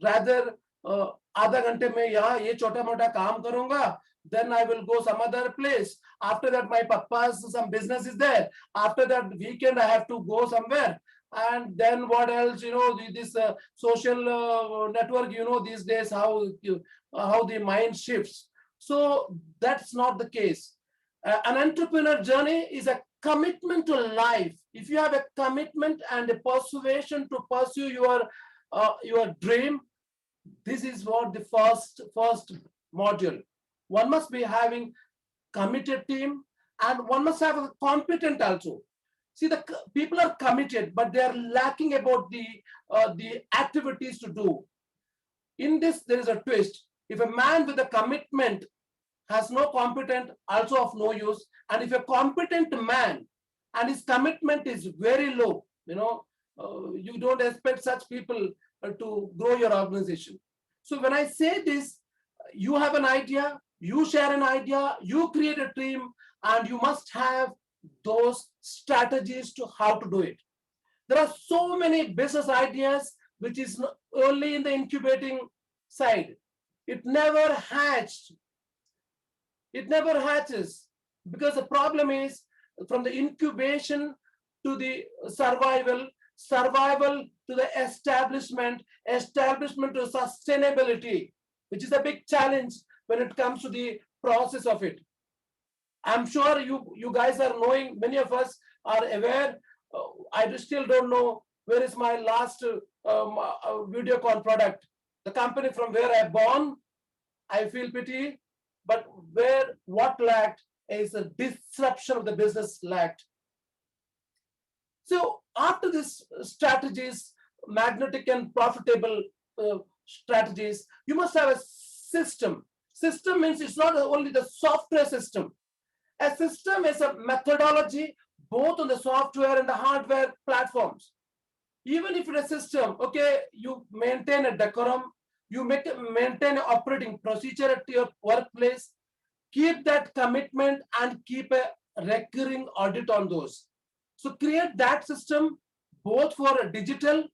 Rather, आधा घंटे में यहाँ ये छोटा मोटा काम करूंगा, then I will go some other place. After that, my papa's some business is there. After that weekend, I have to go somewhere. And then what else? This social network. These days how the mind shifts. So that's not the case. An entrepreneur journey is a commitment to life. If you have a commitment and a persuasion to pursue your dream, this is what the first module. One must be having committed team, and one must have a competent also. See, the people are committed, but they are lacking about the activities to do. In this, there is a twist. If a man with a commitment has no competent, also of no use. And if a competent man and his commitment is very low, you don't expect such people to grow your organization. So when I say this, you have an idea, You share an idea, you create a team, and you must have those strategies to how to do it. There are so many business ideas which is only in the incubating side. It never hatched. It never hatches because the problem is from the incubation to the survival, survival to the establishment, establishment to sustainability, which is a big challenge when it comes to the process of it. I'm sure you guys are knowing, many of us are aware. I still don't know where is my last Videocon product. The company from where I born, I feel pity, but where what lacked is a disruption of the business lacked. So after this strategies, magnetic and profitable strategies, you must have a system. System means it's not only the software system. A system is a methodology both on the software and the hardware platforms. Even if it's a system, okay, you maintain a decorum, you maintain an operating procedure at your workplace, keep that commitment and keep a recurring audit on those. So create that system both for a digital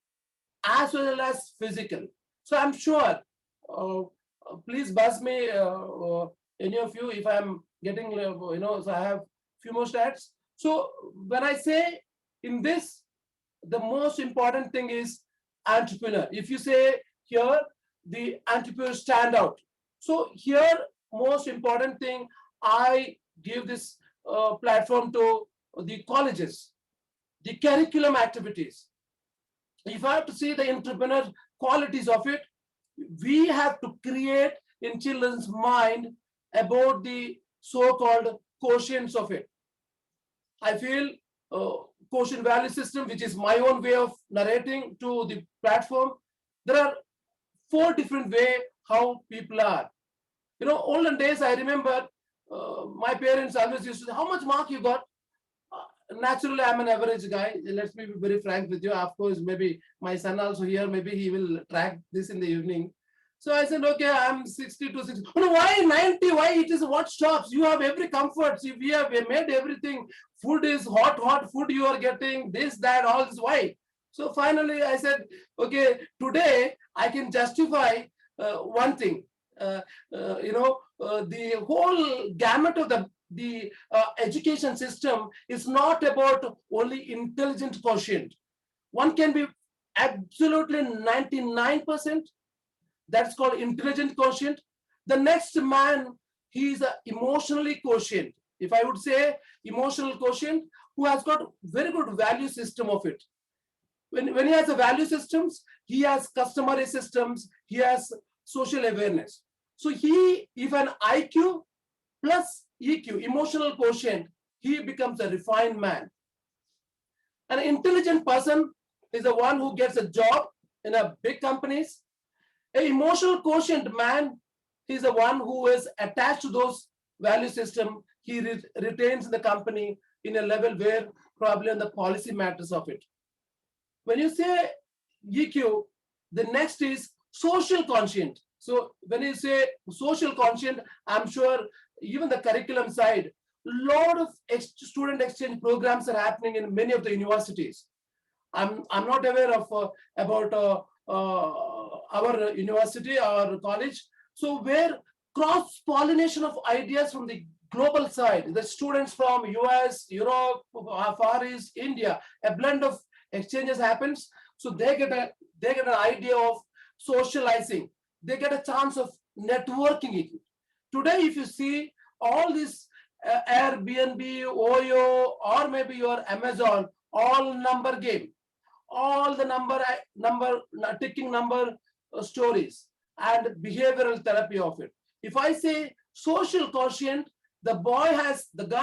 as well as physical. So I'm sure, please buzz me, any of you, if I'm getting, so I have few more stats. So when I say in this, the most important thing is entrepreneur. If you say here, the entrepreneur stand out. So here, most important thing, I give this platform to the colleges, the curriculum activities. If I have to see the entrepreneur qualities of it, we have to create in children's mind about the so-called quotients of it. I feel quotient value system, which is my own way of narrating to the platform. There are 4 different ways how people are. Olden days, I remember my parents always used to say, how much mark you got? Naturally, I'm an average guy. Let me be very frank with you. Of course, maybe my son also here, maybe he will track this in the evening. So I said, okay, I'm 60 to 60. Oh, no, why 90? Why it is what stops? You have every comfort. See, we have made everything. Food is hot food you are getting, this, that, all this. Why? So finally, I said, okay, today I can justify one thing. The whole gamut of the education system is not about only intelligent quotient. One can be absolutely 99%. That's called intelligent quotient. The next man, he is emotionally quotient. If I would say emotional quotient, who has got very good value system of it. When he has a value systems, he has customary systems, he has social awareness. So he, if an IQ plus EQ, emotional quotient, he becomes a refined man. An intelligent person is the one who gets a job in a big companies. An emotional quotient man is the one who is attached to those value system. He retains the company in a level where probably on the policy matters of it. When you say EQ, the next is social conscient. So when you say social conscient, I'm sure even the curriculum side, lot of student exchange programs are happening in many of the universities. I'm not aware of about our university or college. So where cross-pollination of ideas from the global side, the students from US, Europe, Far East, India, a blend of exchanges happens. So they get an idea of socializing. They get a chance of networking. Today, if you see all this Airbnb, Oyo, or maybe your Amazon, all number game, all the ticking number stories and behavioral therapy of it. If I say social quotient, the guy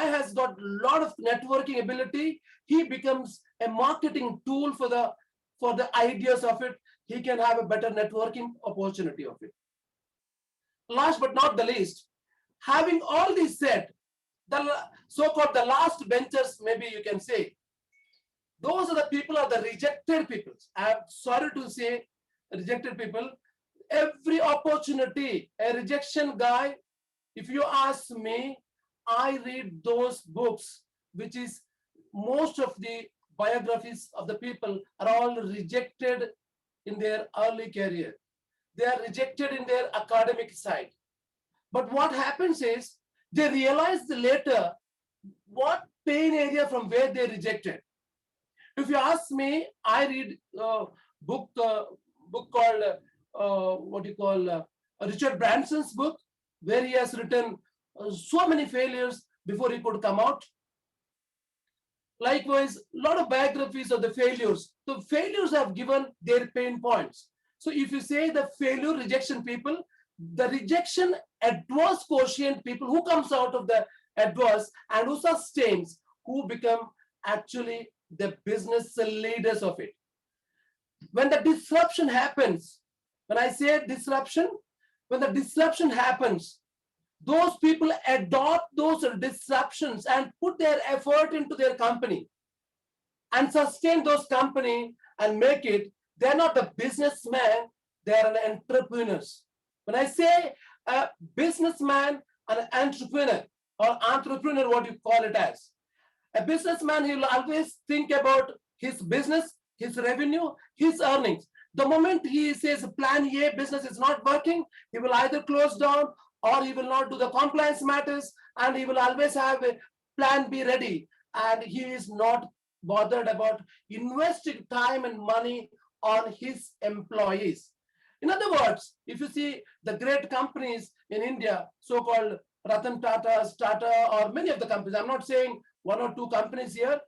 has got a lot of networking ability. He becomes a marketing tool for the ideas of it. He can have a better networking opportunity of it. Last but not the least, having all this said, the so-called the last benchers, maybe you can say, those are the people are the rejected people. I'm sorry to say rejected people. Every opportunity, a rejection guy If you ask me, I read those books, which is most of the biographies of the people are all rejected in their early career. They are rejected in their academic side. But what happens is they realize later what pain area from where they rejected. If you ask me, I read a book called what you call Richard Branson's book, where he has written so many failures before he could come out. Likewise, a lot of biographies of the failures. The failures have given their pain points. So if you say the failure rejection people, the rejection adverse quotient people who comes out of the adverse and who sustains, who become actually the business leaders of it. When the disruption happens, when I say disruption, when the disruption happens, those people adopt those disruptions and put their effort into their company and sustain those company and make it. They're not the businessman, they're an entrepreneurs. When I say a businessman and an entrepreneur, or entrepreneur, what you call it as, a businessman, he will always think about his business, his revenue, his earnings. The moment he says plan A business is not working, he will either close down or he will not do the compliance matters, and he will always have a plan B ready. And he is not bothered about investing time and money on his employees. In other words, if you see the great companies in India, so-called Ratan Tata's, Tata, or many of the companies, I'm not saying one or two companies here,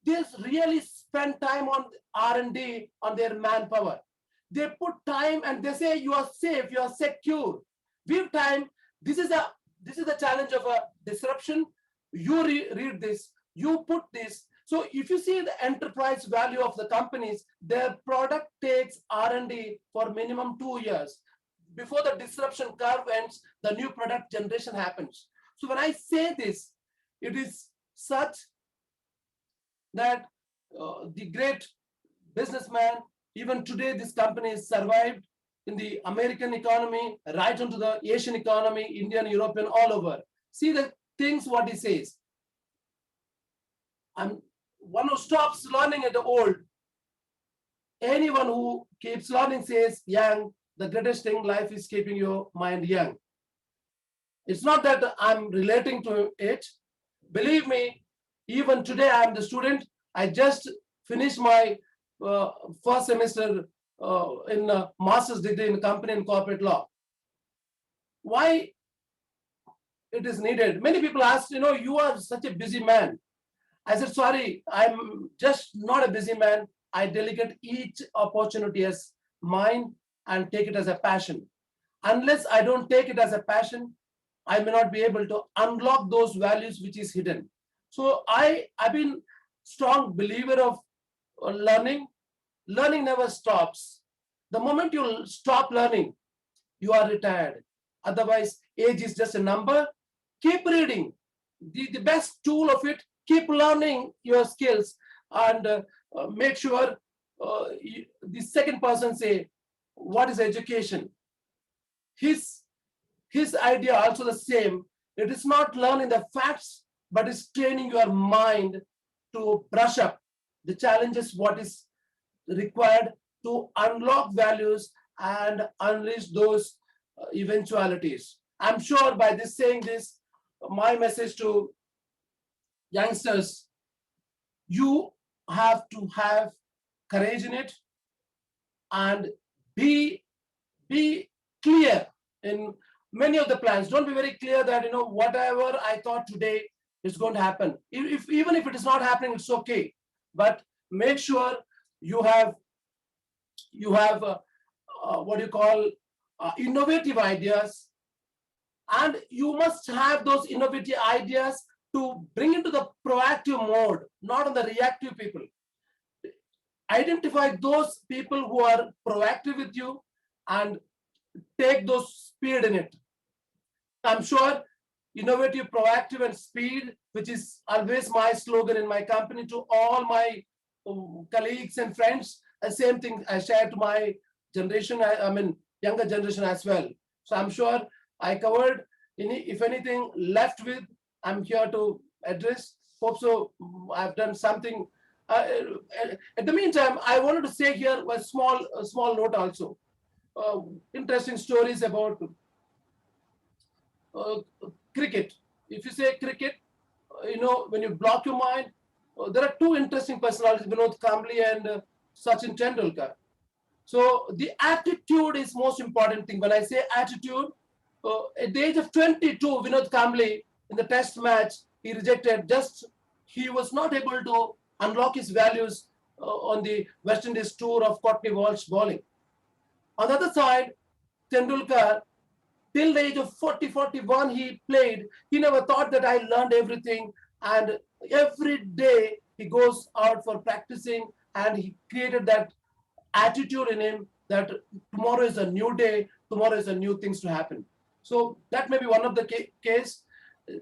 they really spend time on R&D on their manpower. They put time and they say you are safe, you are secure. Give time. This is the challenge of a disruption. You read this, you put this. So if you see the enterprise value of the companies, their product takes R&D for minimum 2 years. Before the disruption curve ends, the new product generation happens. So when I say this, it is such that the great businessman, even today, this company has survived in the American economy, right onto the Asian economy, Indian, European, all over. See the things what he says. I'm one who stops learning at the old. Anyone who keeps learning says, young, the greatest thing life is keeping your mind young. It's not that I'm relating to it. Believe me, even today I'm the student. I just finished my first semester in master's degree in company and corporate law. Why it is needed? Many people ask, you are such a busy man. I said, sorry, I'm just not a busy man. I delegate each opportunity as mine and take it as a passion. Unless I don't take it as a passion, I may not be able to unlock those values which is hidden. So I've been strong believer of learning. Learning never stops. The moment you stop learning, you are retired. Otherwise, age is just a number. Keep reading. The best tool of it, keep learning your skills and make sure the second person say, what is education? His idea also the same. It is not learning the facts, but it's training your mind to brush up the challenges, what is required to unlock values and unleash those eventualities. I'm sure by this saying this, my message to youngsters, you have to have courage in it and be clear in many of the plans. Don't be very clear that whatever I thought today is going to happen. Even if it is not happening, it's okay. But make sure you have what you call innovative ideas, and you must have those innovative ideas to bring into the proactive mode, not on the reactive people. Identify those people who are proactive with you and take those speed in it. I'm sure innovative, proactive, and speed, which is always my slogan in my company to all my colleagues and friends. The same thing I share to my generation, younger generation as well. So I'm sure I covered if anything left with, I'm here to address. Hope so. I've done something. At the meantime, I wanted to say here a small note also. Interesting stories about uh, cricket. If you say cricket, when you block your mind, there are two interesting personalities, Vinod Kambli and Sachin Tendulkar. So the attitude is most important thing. When I say attitude, at the age of 22, Vinod Kambli in the test match, he rejected he was not able to unlock his values on the West Indies tour of Courtney Walsh bowling. On the other side, Tendulkar, till the age of 40, 41, he played. He never thought that I learned everything. And every day he goes out for practicing, and he created that attitude in him that tomorrow is a new day, tomorrow is a new things to happen. So that may be one of the case.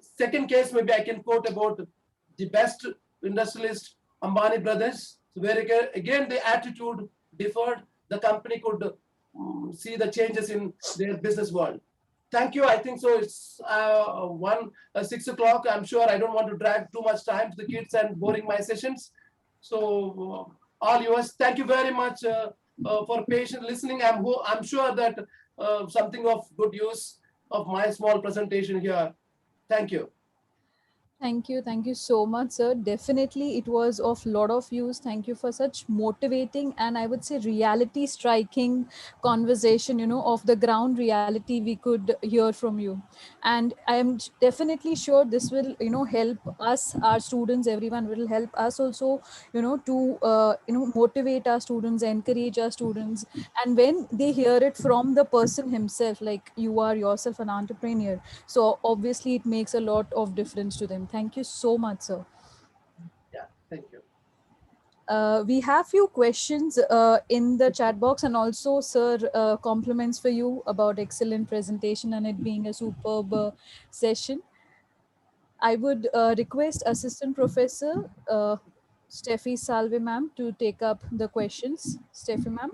Second case, maybe I can quote about the best industrialist, Ambani brothers, where again the attitude differed. The company could see the changes in their business world. Thank you. I think so. It's 6 o'clock. I'm sure I don't want to drag too much time to the kids and boring my sessions. So all yours. Thank you very much for patient listening. I'm sure that something of good use of my small presentation here. Thank you. Thank you. Thank you so much, sir. Definitely, it was of lot of use. Thank you for such motivating and I would say reality striking conversation, of the ground reality we could hear from you. And I am definitely sure this will, help us, our students, everyone will help us also, to, motivate our students, encourage our students. And when they hear it from the person himself, like you are yourself an entrepreneur, so obviously it makes a lot of difference to them. Thank you so much, sir. Yeah, thank you. We have few questions in the chat box, and also, sir, compliments for you about excellent presentation and it being a superb session. I would request Assistant Professor Steffi Salve, ma'am, to take up the questions. Steffi, ma'am.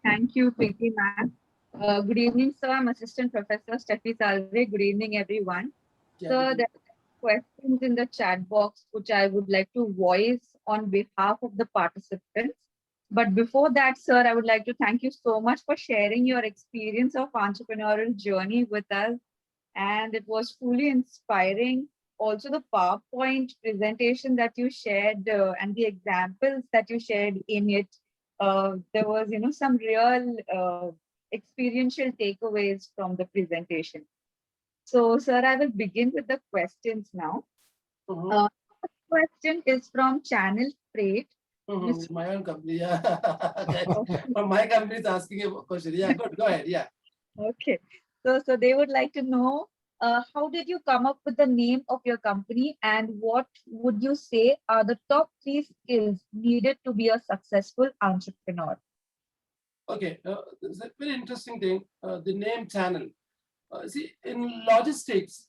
Thank you, Preeti ma'am. Good evening, sir. I'm Assistant Professor Steffi Salve. Good evening, everyone. Yeah, Sir, there are questions in the chat box which I would like to voice on behalf of the participants. But before that, sir, I would like to thank you so much for sharing your experience of entrepreneurial journey with us. And it was truly inspiring. Also, the PowerPoint presentation that you shared and the examples that you shared in it, there was, some real experiential takeaways from the presentation. So, sir, I will begin with the questions now. First question is from Channel Freight. My own company, yeah. My company is asking a question. Yeah, good. Go ahead. Yeah. Okay. So they would like to know, how did you come up with the name of your company, and what would you say are the top 3 skills needed to be a successful entrepreneur? Okay, it's a very interesting thing. The name channel. See, in logistics,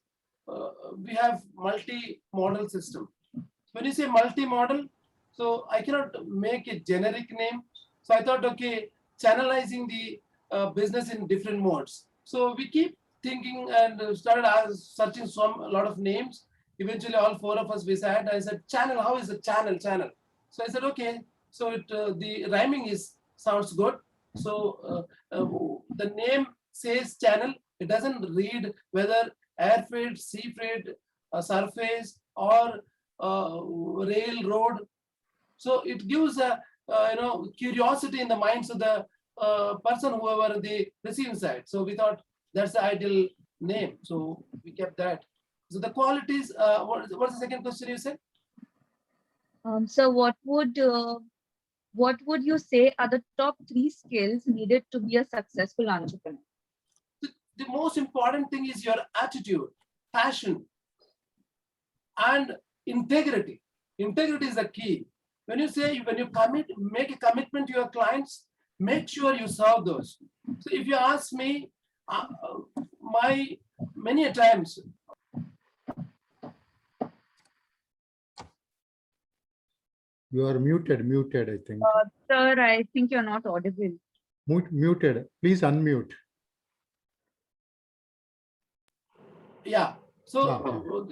we have multi-model system. When you say multi-model, so I cannot make a generic name. So I thought, okay, channelizing the business in different modes. So we keep thinking and started searching a lot of names. Eventually, all 4 of us decided. I said, channel. How is the channel? Channel. So I said, okay. So the rhyming sounds good. So the name says channel. It doesn't read whether air freight, sea freight, surface, or railroad. So it gives a curiosity in the minds of the person, whoever the receiving side. So we thought that's the ideal name. So we kept that. So the qualities. What's the second question you said? So what would you say are the top 3 skills needed to be a successful entrepreneur? The most important thing is your attitude, passion, and integrity. Integrity is the key. When you make a commitment to your clients, make sure you serve those. So if you ask me, many a times. You are muted, I think. Sir, I think you're not audible. Muted. Please unmute. Yeah. So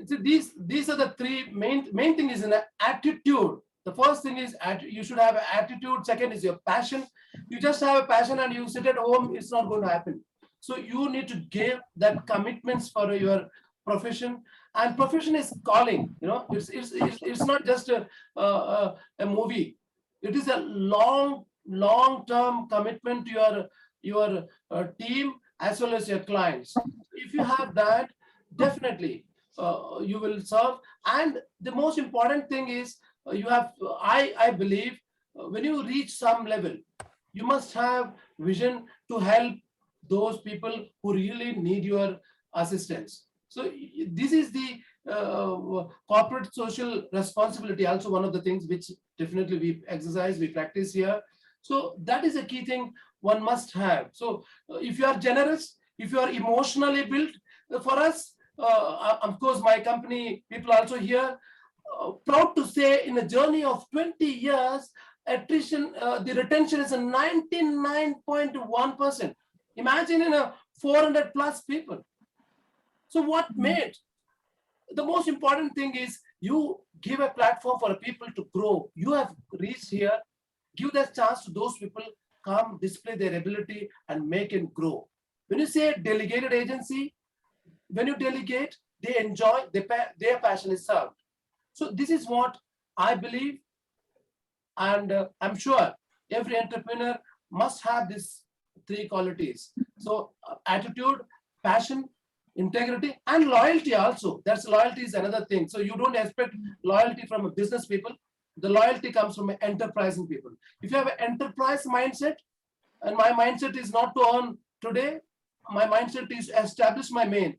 these are the three main thing is an attitude. The first thing is you should have an attitude. Second is your passion. You just have a passion and you sit at home, it's not going to happen. So you need to give that commitments for your profession, and profession is calling. You know, it's not just a movie. It is a long term commitment to your team as well as your clients. If you have that, definitely you will serve. And the most important thing is you have I believe when you reach some level, you must have vision to help those people who really need your assistance. So this is the corporate social responsibility, also one of the things which definitely we exercise, we practice here. So that is a key thing one must have. So if you are generous, if you are emotionally built, for us, of course, my company people also here, proud to say in a journey of 20 years, attrition, the retention is a 99.1%. Imagine in a 400 plus people. So what made? The most important thing is you give a platform for people to grow. You have reached here, give that chance to those people, come display their ability and make and grow. When you say delegated agency, when you delegate, they enjoy, their passion is served. So this is what I believe, and I'm sure every entrepreneur must have these three qualities. So attitude, passion, integrity, and loyalty also. That's loyalty is another thing. So you don't expect loyalty from a business people. The loyalty comes from enterprising people. If you have an enterprise mindset, and my mindset is not to earn today, my mindset is establish my name.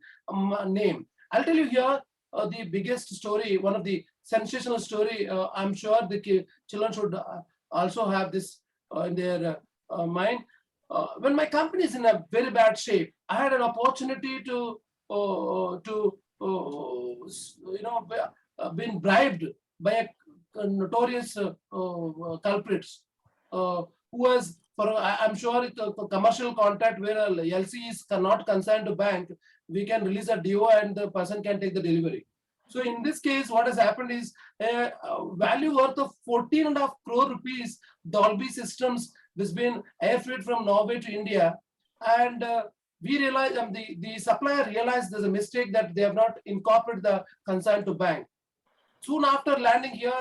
I'll tell you here the biggest story, one of the sensational story. I'm sure the children should also have this in their mind. When my company is in a very bad shape, I had an opportunity to been bribed by a notorious culprits who was for I'm sure it's a commercial contract where LC is not concerned to bank, we can release a DO and the person can take the delivery. So in this case, what has happened is a value worth of 14.5 crore rupees Dolby systems has been air freight from Norway to India, and we realized the supplier realized there's a mistake that they have not incorporated the consign to bank. Soon after landing here,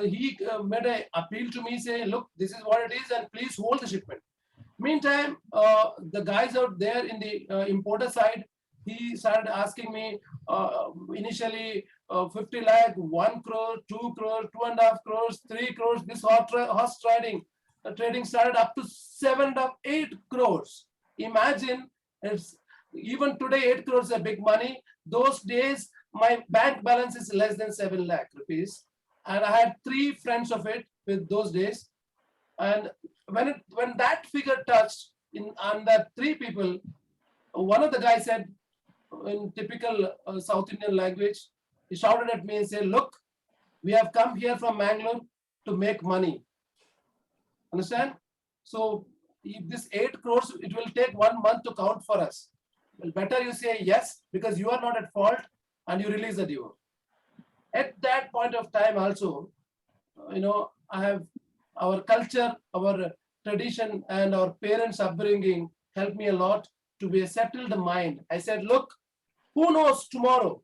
he made an appeal to me saying, look, this is what it is and please hold the shipment. Meantime, the guys out there in the importer side, he started asking me initially 50 lakh, 1 crore, 2 crore, 2.5 crores, 3 crores. This horse trading started up to 7.5, 8 crores. Imagine, it's even today 8 crores is a big money. Those days, my bank balance is less than 7 lakh rupees. And I had 3 friends of it with those days. And when that figure touched on that 3 people, one of the guys said in typical South Indian language, he shouted at me and said, look, we have come here from Mangalore to make money. Understand? So if this 8 crores, it will take 1 month to count for us. Well, better you say yes, because you are not at fault and you release the due. At that point of time also, I have our culture, our tradition, and our parents' upbringing helped me a lot to be a settled mind. I said, look, who knows tomorrow?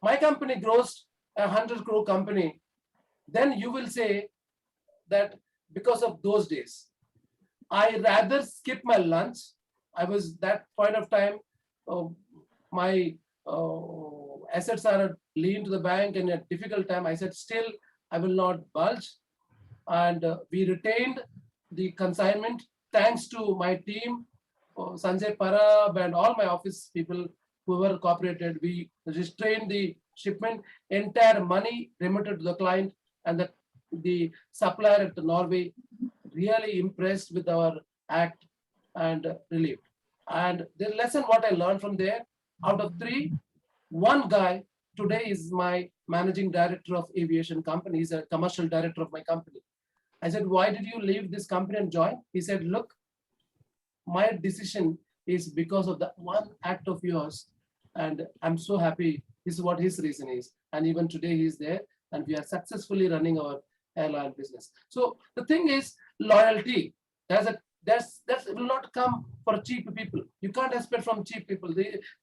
My company grows a 100 crore company. Then you will say that because of those days, I rather skip my lunch. I was that point of time, my assets are lean to the bank and a difficult time. I said, still, I will not budge. And we retained the consignment thanks to my team, Sanjay Parab and all my office people who were cooperated. We restrained the shipment, entire money remitted to the client, and the supplier at Norway really impressed with our act and relieved. And the lesson what I learned from there, out of 3, 1 guy today is my managing director of aviation company. He's a commercial director of my company. I said, why did you leave this company and join? He said, look, my decision is because of the 1 act of yours. And I'm so happy. This is what his reason is. And even today he's there, and we are successfully running our airline business. So the thing is loyalty. That will not come for cheap people. You can't expect from cheap people.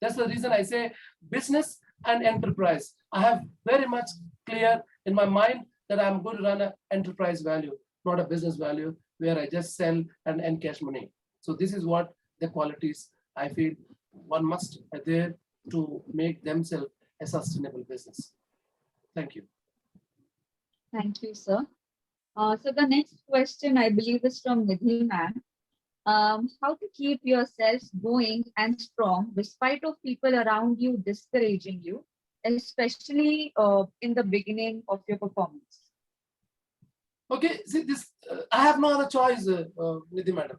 That's the reason I say business and enterprise. I have very much clear in my mind that I'm going to run an enterprise value, not a business value where I just sell and encash money. So this is what the qualities I feel one must adhere to make themselves a sustainable business. Thank you. Thank you, sir. So the next question, I believe, is from Nidhi ma'am. How to keep yourself going and strong despite of people around you discouraging you, especially in the beginning of your performance? Okay, see this. I have no other choice, Nidhi madam.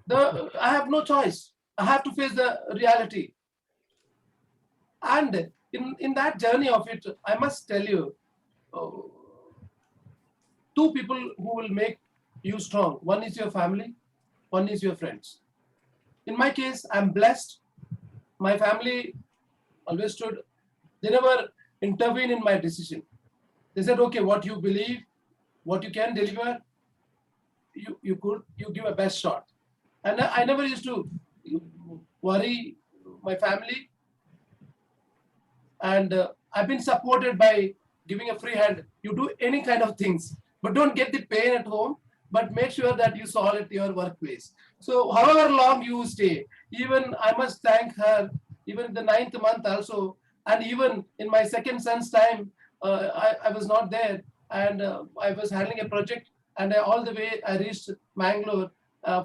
I have no choice. I have to face the reality. And in that journey of it, I must tell you, two people who will make you strong. One is your family, one is your friends. In my case, I'm blessed. My family always stood. They never intervene in my decision. They said, okay, what you believe, what you can deliver, you give a best shot. And I never used to worry my family. And I've been supported by giving a free hand. You do any kind of things, but don't get the pain at home, but make sure that you solve at your workplace. So however long you stay, even I must thank her, even in the 9th month also, and even in my second son's time, I was not there, and I was handling a project, and all the way I reached Mangalore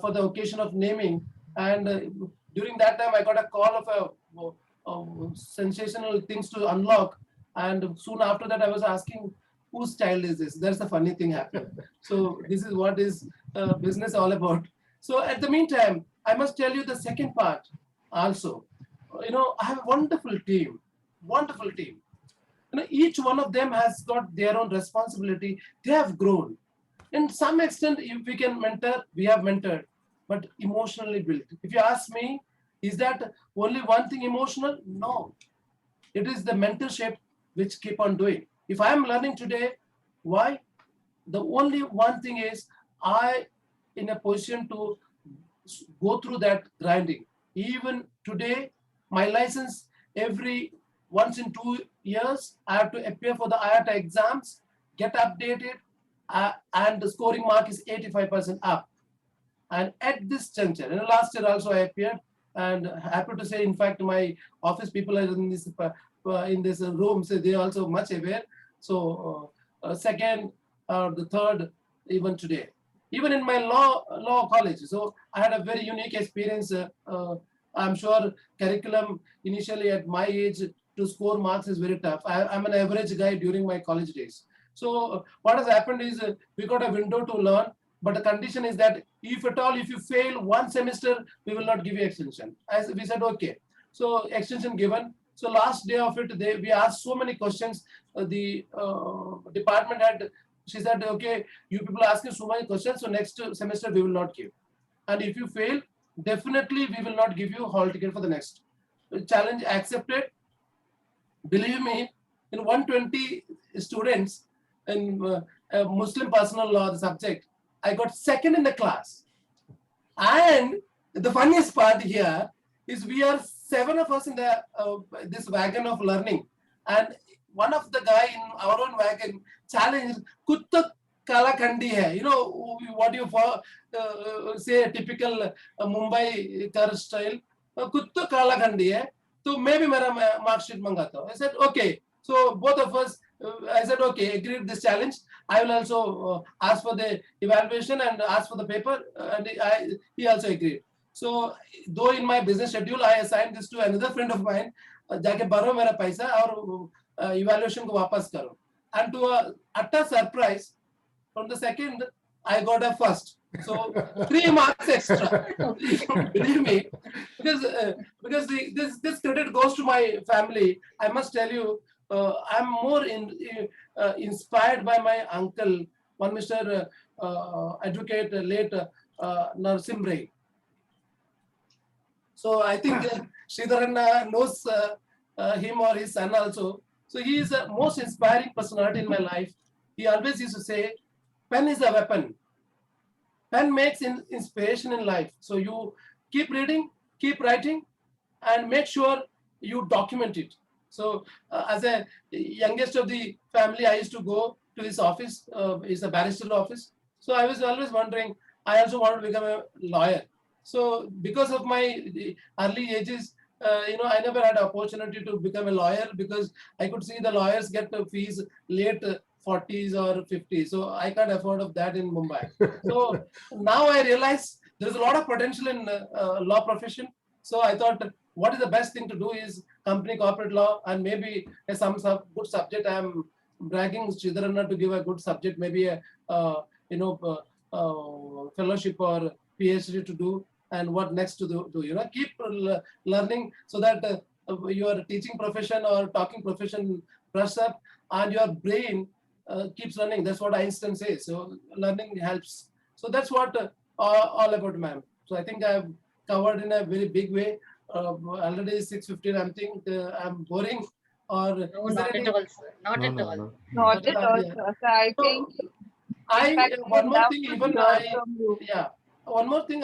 for the occasion of naming. And during that time, I got a call of sensational things to unlock. And soon after that, I was asking, whose child is this? That's the funny thing happened. So this is what is business all about. So at the meantime, I must tell you the second part also. I have a wonderful team, wonderful team. Each one of them has got their own responsibility. They have grown. In some extent, if we can mentor, we have mentored, but emotionally built. If you ask me, is that only one thing emotional? No. It is the mentorship which keep on doing. If I am learning today, why? The only one thing is I in a position to go through that grinding. Even today, my license every once in 2 years, I have to appear for the IATA exams, get updated, and the scoring mark is 85% up. And at this juncture, last year also I appeared, and happy to say, in fact, my office people are in this room, so they are also much aware. So second, the third, even today, even in my law college. So I had a very unique experience. I'm sure curriculum initially at my age to score marks is very tough. I'm an average guy during my college days. So what has happened is we got a window to learn, but the condition is that if at all, if you fail one semester, we will not give you extension. As we said, okay. So extension given. So last day of it, we asked so many questions. The department had, she said, okay, you people are asking so many questions, so next semester we will not give. And if you fail, definitely we will not give you hall ticket for the next. Challenge accepted. Believe me, in 120 students in Muslim personal law, the subject, I got second in the class. And the funniest part here is we are 7 of us in the this wagon of learning, and one of the guy in our own wagon challenged Kutta Kalakandi hai. What you say a typical Mumbai car style, Kutta Kalakandi hai. So maybe mera mark sheet mangata hu. I said okay. So both of us, I said okay, agreed this challenge. I will also ask for the evaluation and ask for the paper, and he also agreed. So though in my business schedule I assigned this to another friend of mine, जाके भरो मेरा पैसा और evaluation को वापस करो. And to a utter surprise, from the second I got a first. So 3 marks extra. Believe me, because this credit goes to my family. I must tell you, I'm more inspired by my uncle, one Mr. Advocate late Narsimre. So I think Sridharan knows him or his son also. So he is the most inspiring personality in my life. He always used to say, pen is a weapon. Pen makes inspiration in life. So you keep reading, keep writing, and make sure you document it. So as a youngest of the family, I used to go to his office. It's a barrister office. So I was always wondering, I also wanted to become a lawyer. So because of my early ages, I never had opportunity to become a lawyer because I could see the lawyers get fees late 40s or 50s. So I can't afford of that in Mumbai. So now I realize there's a lot of potential in law profession. So I thought, what is the best thing to do is company corporate law, and maybe some good subject. I'm bragging Sridharana to give a good subject, maybe a fellowship or PhD to do, and what next to do. Keep learning so that your teaching profession or talking profession brush up, and your brain keeps running. That's what Einstein says. So learning helps. So that's what all about, ma'am. So I think I've covered in a very big way. Already 6:15. I think I'm boring. Or No, is there not at any? all, sir. Not No, at no, all. no. Not at all, Yeah. sir. So I think, So in fact, we one would more love thing, to even hear from you. one more thing,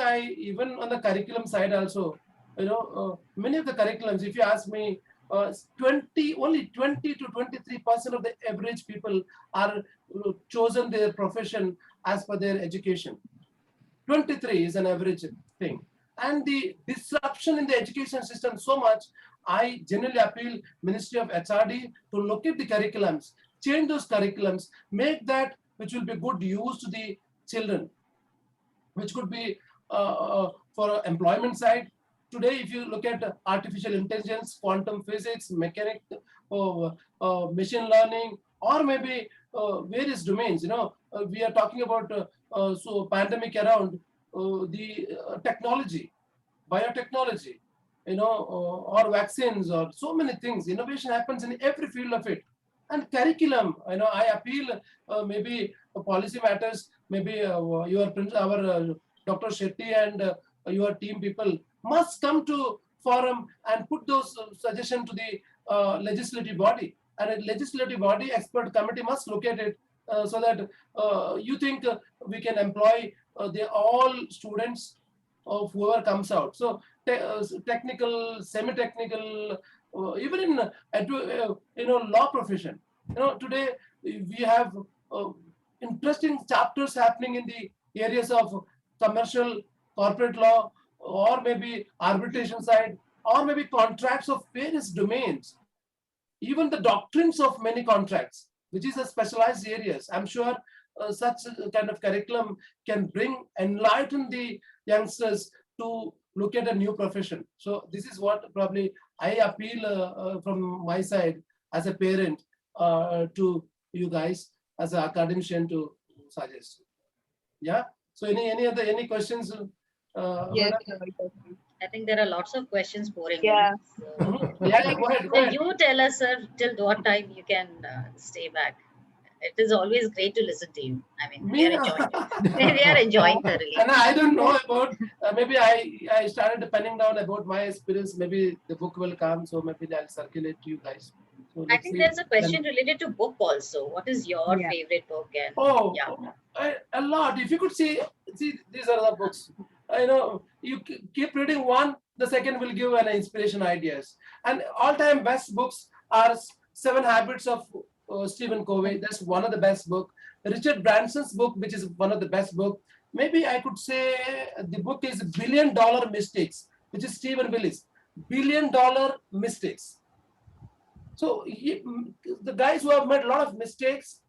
even on the curriculum side also, many of the curriculums, if you ask me, 20 to 23% of the average people are chosen their profession as per their education. 23 is an average thing. And the disruption in the education system so much, I generally appeal Ministry of HRD to look at the curriculums, change those curriculums, make that which will be good use to the children, which could be for employment side. Today, if you look at artificial intelligence, quantum physics, mechanic, machine learning, or maybe various domains, we are talking about so pandemic around the technology, biotechnology, or vaccines, or so many things. Innovation happens in every field of it. And curriculum, I appeal maybe policy matters, maybe our Dr. Shetty and your team people must come to forum and put those suggestions to the legislative body. And a legislative body expert committee must look at it so that you think we can employ the all students of whoever comes out. So technical, semi-technical, even in law profession. Today we have interesting chapters happening in the areas of commercial, corporate law, or maybe arbitration side, or maybe contracts of various domains, even the doctrines of many contracts, which is a specialized areas. I'm sure such kind of curriculum can enlighten the youngsters to look at a new profession. So this is what probably I appeal from my side as a parent to you guys as an academician to suggest. Yeah. So any questions? Yes, Madam? sir. Yes, sir. I think there are lots of questions pouring in. Yeah. So, Yeah, go ahead. Go so ahead. you tell us, sir, till what time you can stay back. It is always great to listen to you. I mean, we are Me, enjoying it. We are enjoying thoroughly. and I don't know about. Maybe I started penning down about my experience. Maybe the book will come, so maybe I'll circulate to you guys. So I let's think see. there's a question Then, related to book also. What is your Yeah. favorite book? And oh, yeah, a lot. If you could see these are the books. I know you keep reading one, the second will give an inspiration ideas. And all-time best books are Seven Habits of Stephen Covey. That's one of the best book. Richard Branson's book, which is one of the best book. Maybe I could say the book is $1 Billion Mistakes, which is Stephen Willis. $1 Billion Mistakes. So the guys who have made a lot of mistakes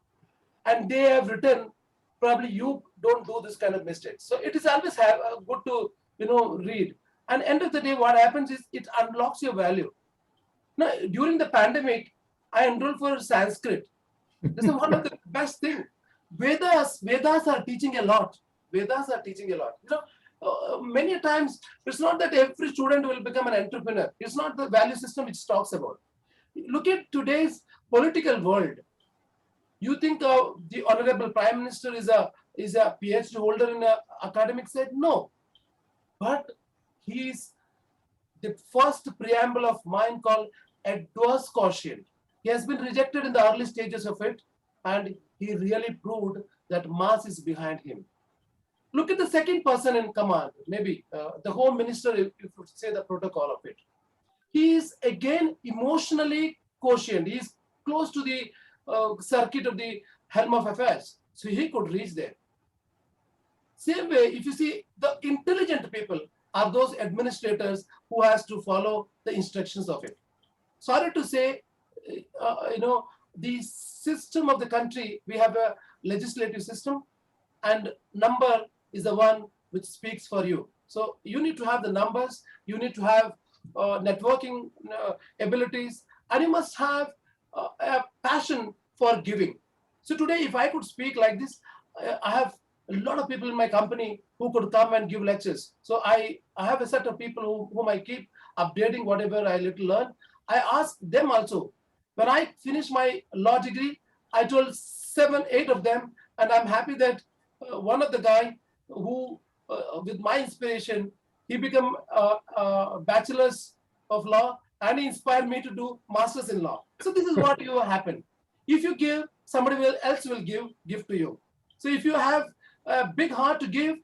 and they have written, probably you don't do this kind of mistakes. So it is always good to read. And end of the day, what happens is it unlocks your value. Now, during the pandemic, I enrolled for Sanskrit. This is one of the best thing. Vedas are teaching a lot. Vedas are teaching a lot. Many times it's not that every student will become an entrepreneur. It's not the value system which talks about. Look at today's political world. You think the honorable prime minister is a PhD holder in a academic side? No, but he is the first preamble of mine called adverse quotient. He has been rejected in the early stages of it, and he really proved that mass is behind him. Look at the second person in command, maybe the Home Minister, if you would say the protocol of it. He is again emotionally quotient. He is close to the circuit of the helm of affairs, so he could reach there. Same way, if you see, the intelligent people are those administrators who has to follow the instructions of it. Sorry to say, the system of the country, we have a legislative system, and number is the one which speaks for you. So you need to have the numbers, you need to have networking abilities, and you must have a passion for giving. So today, if I could speak like this, I have a lot of people in my company who could come and give lectures. So I have a set of people whom I keep updating whatever I little learn. I ask them also. When I finished my law degree, I told 7, 8 of them, and I'm happy that one of the guy who, with my inspiration, he became a bachelor's of law, and he inspired me to do masters in law. So this is what you happen. If you give, somebody else will give to you. So if you have a big heart to give,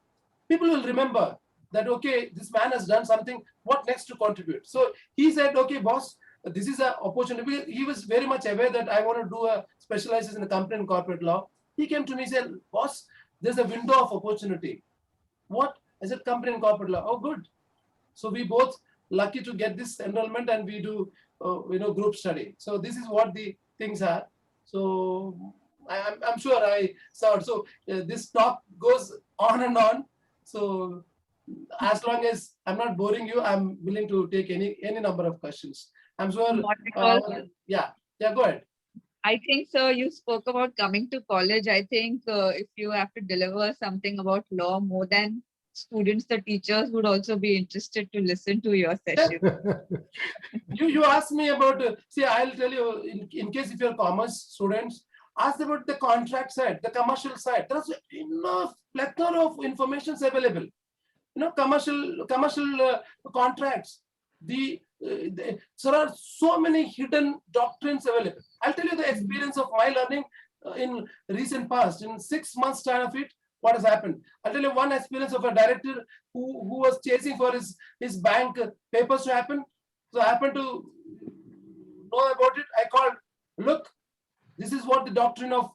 people will remember that, okay, this man has done something, what next to contribute? So he said, okay, boss, this is an opportunity. He was very much aware that I want to do a specialization in the company and corporate law. He came to me and said, boss, there's a window of opportunity. What? I said, company and corporate law. Oh, good. So we both lucky to get this enrollment, and we do, group study. So this is what the things are. So I'm sure I saw. So this talk goes on and on. So as long as I'm not boring you, I'm willing to take any number of questions. I'm sure. Not at all. Yeah, go ahead. I think, sir, you spoke about coming to college. I think if you have to deliver something about law, more than students, the teachers would also be interested to listen to your session. You asked me about, see, I'll tell you, in case if you're commerce students, ask about the contract side, the commercial side. There's enough plethora of information available. Commercial contracts. There are so many hidden doctrines available. I'll tell you the experience of my learning in recent past. In 6 months time of it, what has happened? I'll tell you one experience of a director who was chasing for his bank papers to happen. So I happened to know about it. I called, look, this is what the doctrine of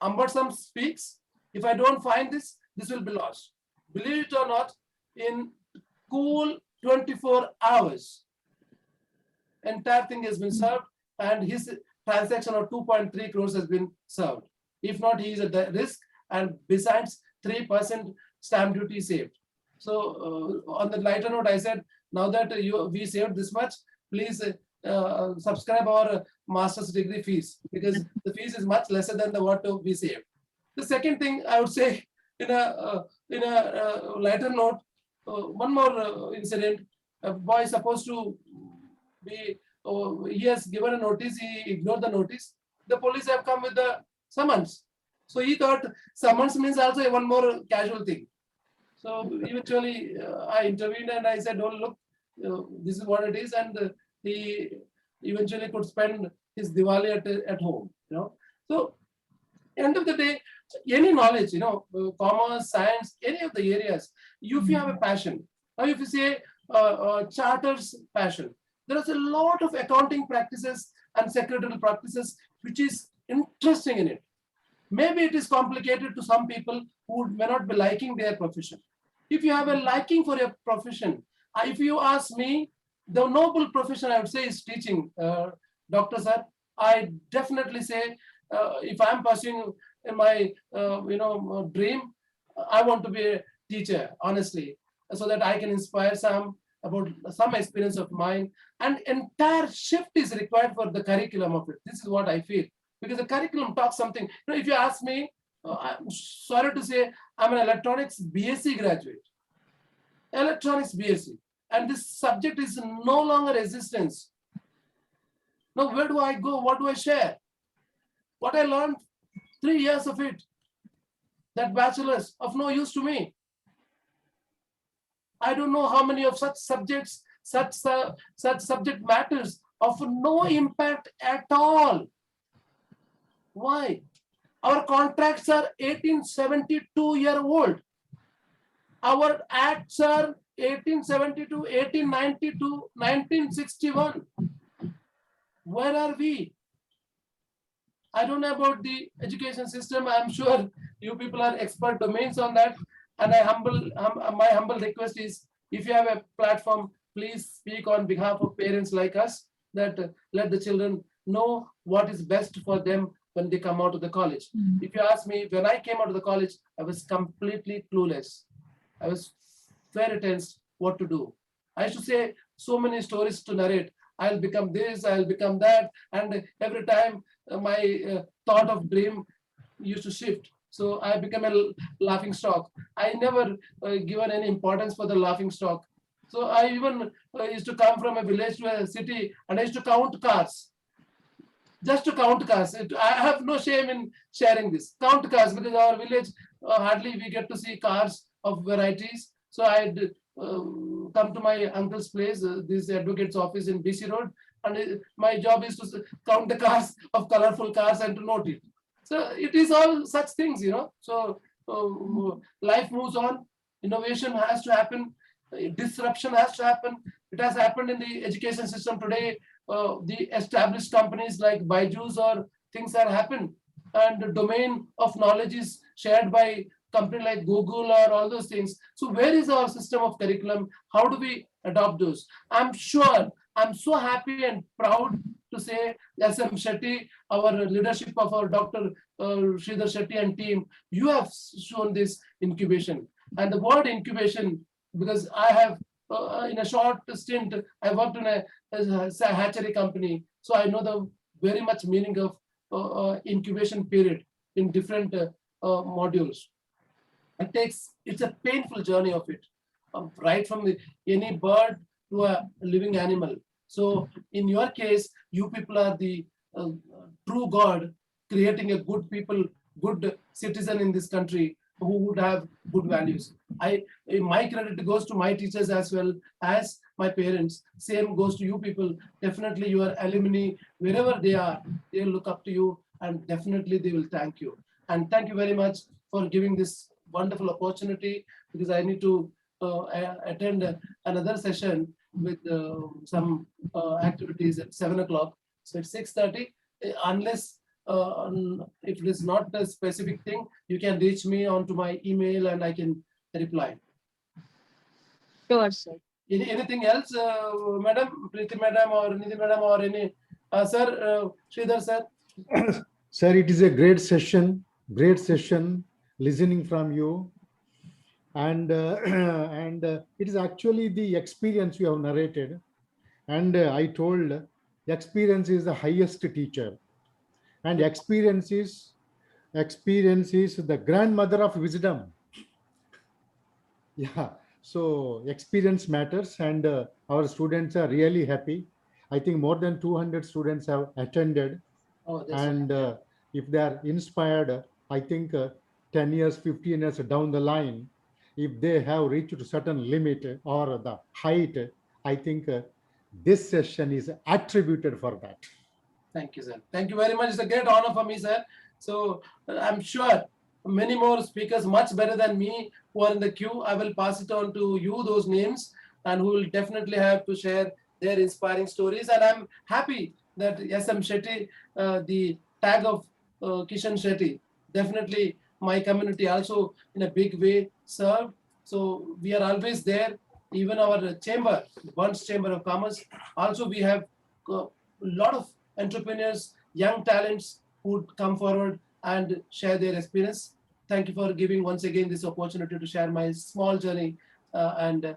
Umbersam speaks. If I don't find this, this will be lost. Believe it or not, in cool 24 hours, entire thing has been served, and his transaction of 2.3 crores has been served. If not, he is at the risk, and besides 3% stamp duty saved. So on the lighter note, I said, now that we saved this much, please subscribe our master's degree fees, because the fees is much lesser than the what we saved. The second thing I would say, in a lighter note, one more incident. A boy is supposed to be, he has given a notice, he ignored the notice. The police have come with the summons. So he thought summons means also one more casual thing. So eventually I intervened and I said, oh, look, this is what it is. And he eventually could spend his Diwali at home. So end of the day, any knowledge, commerce, science, any of the areas, if you have a passion, or if you say charters passion, there is a lot of accounting practices and secretarial practices which is interesting in it. Maybe it is complicated to some people who may not be liking their profession. If you have a liking for your profession, if you ask me, the noble profession I would say is teaching, Dr. Sir. I definitely say, if I'm pursuing in my dream, I want to be a teacher, honestly, so that I can inspire some about some experience of mine. And entire shift is required for the curriculum of it. This is what I feel, because the curriculum talks something. If you ask me, I'm sorry to say, I'm an electronics BSc graduate. Electronics BSc, and this subject is no longer existence. Now, where do I go? What do I share? What I learned, 3 years of it, that bachelor's, of no use to me. I don't know how many of such subjects such subject matters of no impact at all. Why? Our contracts are 1872-year-old. Our acts are 1872, 1892, 1961. Where are we? I don't know about the education system. I'm sure you people are expert domains on that. And my humble request is, if you have a platform, please speak on behalf of parents like us, that let the children know what is best for them when they come out of the college. If you ask me, when I came out of the college, I was completely clueless. I was very tense what to do. I used to say so many stories to narrate. I'll become this, I'll become that. And every time my thought of dream used to shift. So I became a laughing stock. I never given any importance for the laughing stock. So I even used to come from a village to a city, and I used to count cars. Just to count cars. I have no shame in sharing this. Count cars, because our village, hardly we get to see cars of varieties. So I'd come to my uncle's place, this advocate's office in BC Road, and my job is to count the cars of colorful cars and to note it. So it is all such things, you know. So life moves on, innovation has to happen, disruption has to happen. It has happened in the education system today. The established companies like Byju's or things are happened, and the domain of knowledge is shared by company like Google or all those things. So where is our system of curriculum? How do we adopt those? I'm sure, I'm so happy and proud to say, SM Shetty, our leadership of our Dr. Sridhar Shetty and team, you have shown this incubation. And the word incubation, because I have in a short stint, I worked in a hatchery company. So I know the very much meaning of incubation period in different modules. It's a painful journey of it, right from any bird to a living animal. So in your case, you people are the true God, creating a good people, good citizen in this country who would have good values. My credit goes to my teachers as well as my parents. Same goes to you people. Definitely your alumni, wherever they are, they'll look up to you, and definitely they will thank you. And thank you very much for giving this wonderful opportunity, because I need to attend another session with some activities at 7 o'clock. So it's 6:30. Unless if it is not a specific thing, you can reach me onto my email and I can reply. Sure, sir. Anything else, Madam, Preeti Madam, or Nidhi Madam, or any Sir, Sridhar Sir? Sir, it is a great session listening from you. And it is actually the experience you have narrated. And I told experience is the highest teacher. And experience is the grandmother of wisdom. Yeah, so experience matters, and our students are really happy. I think more than 200 students have attended, and if they are inspired, I think 10 years, 15 years down the line, if they have reached a certain limit or the height, I think this session is attributed for that. Thank you, sir. Thank you very much. It's a great honor for me, sir. So I'm sure many more speakers much better than me who are in the queue. I will pass it on to you, those names, and who will definitely have to share their inspiring stories. And I'm happy that SM Shetty, the tag of Kishan Shetty, definitely my community also in a big way served. So we are always there. Even our chamber, Bunch Chamber of Commerce, also we have a lot of entrepreneurs, young talents who would come forward and share their experience. Thank you for giving once again this opportunity to share my small journey, and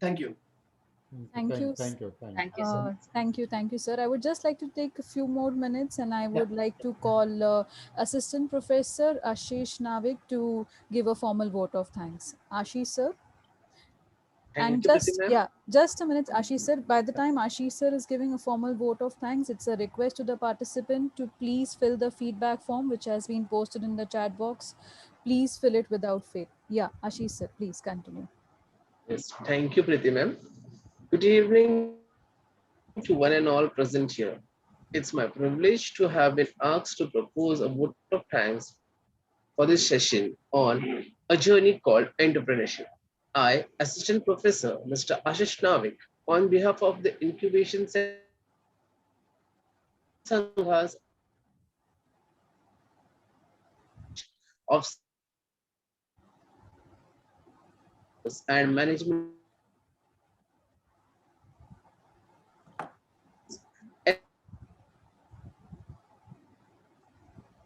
thank you. Thank you. Thank you so much. Thank you, sir. I would just like to take a few more minutes, and I would like to call Assistant Professor Ashish Navik to give a formal vote of thanks. Ashish, sir. And just a minute, Ashish sir. By the time Ashish sir is giving a formal vote of thanks, it's a request to the participant to please fill the feedback form which has been posted in the chat box. Please fill it without fail. Yeah, Ashish sir, please continue. Yes, thank you, Preeti ma'am. Good evening to one and all present here. It's my privilege to have been asked to propose a vote of thanks for this session on a journey called entrepreneurship. I, Assistant Professor Mr. Ashish Navik, on behalf of the Incubation Sanghas Entrepreneurship of and management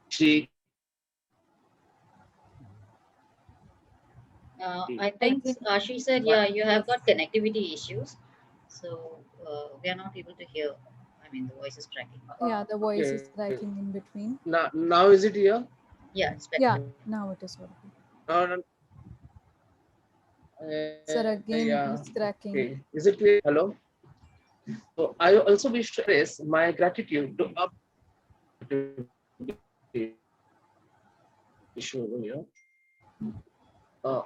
Shri I think she said, yeah, you have got connectivity issues. So we are not able to hear. I mean, the voice is cracking. Yeah, the voice is Okay. cracking in between. Now is it here? Yeah, it's better. Yeah, now it is audible. No, no, Sir, yeah. again it's Okay. Is cracking. it clear? Hello. So I also wish to express my gratitude to up issue here. Uh,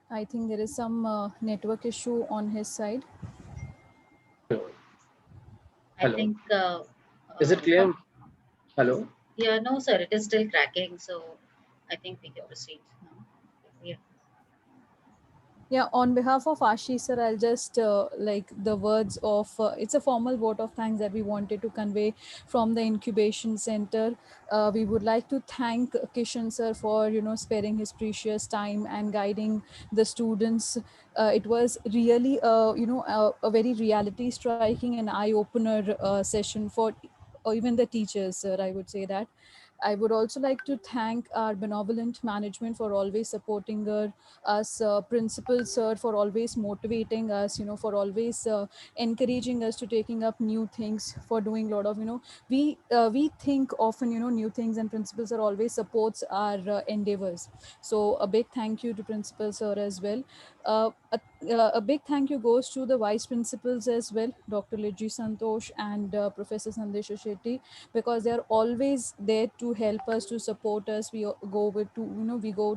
I think there is some network issue on his side. I Hello. think, Is it clear? Hello. yeah, no, sir, it is still cracking. So I think we can proceed now. Yeah. Yeah, on behalf of Ashish sir, I'll just like the words of it's a formal vote of thanks that we wanted to convey from the incubation center. We would like to thank Kishan sir for sparing his precious time and guiding the students. It was really a very reality striking and eye opener session for even the teachers, sir. I would say that. I would also like to thank our benevolent management for always supporting us, principal sir for always motivating us, for always encouraging us to taking up new things, for doing a lot of, we think often, new things, and principal sir always supports our endeavors. So a big thank you to principal sir as well. A big thank you goes to the vice principals as well, Dr. Liji Santosh and Professor Sandesha Shetty, because they are always there to help us, to support us. We go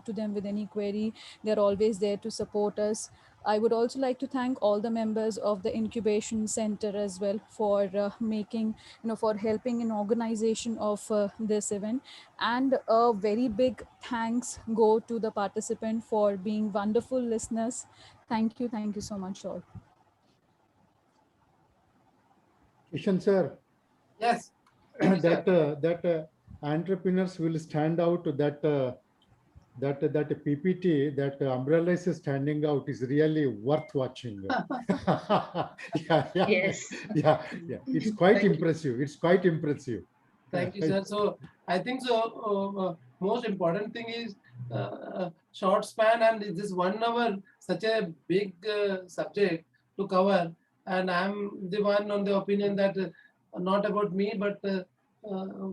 to them with any query. They're always there to support us. I would also like to thank all the members of the incubation center as well for making, for helping in organization of this event. And a very big thanks go to the participant for being wonderful listeners. Thank you so much all. Kishan sir, Yes. Thank you, sir. that entrepreneurs will stand out, that PPT, that umbrella is standing out is really worth watching. Yeah, yeah, Yes. yeah, yeah. It's quite Thank you. impressive. It's quite impressive. Thank you, sir. So I think so. Most important thing is short span and this 1 hour, such a big subject to cover. And I'm the one on the opinion that not about me, but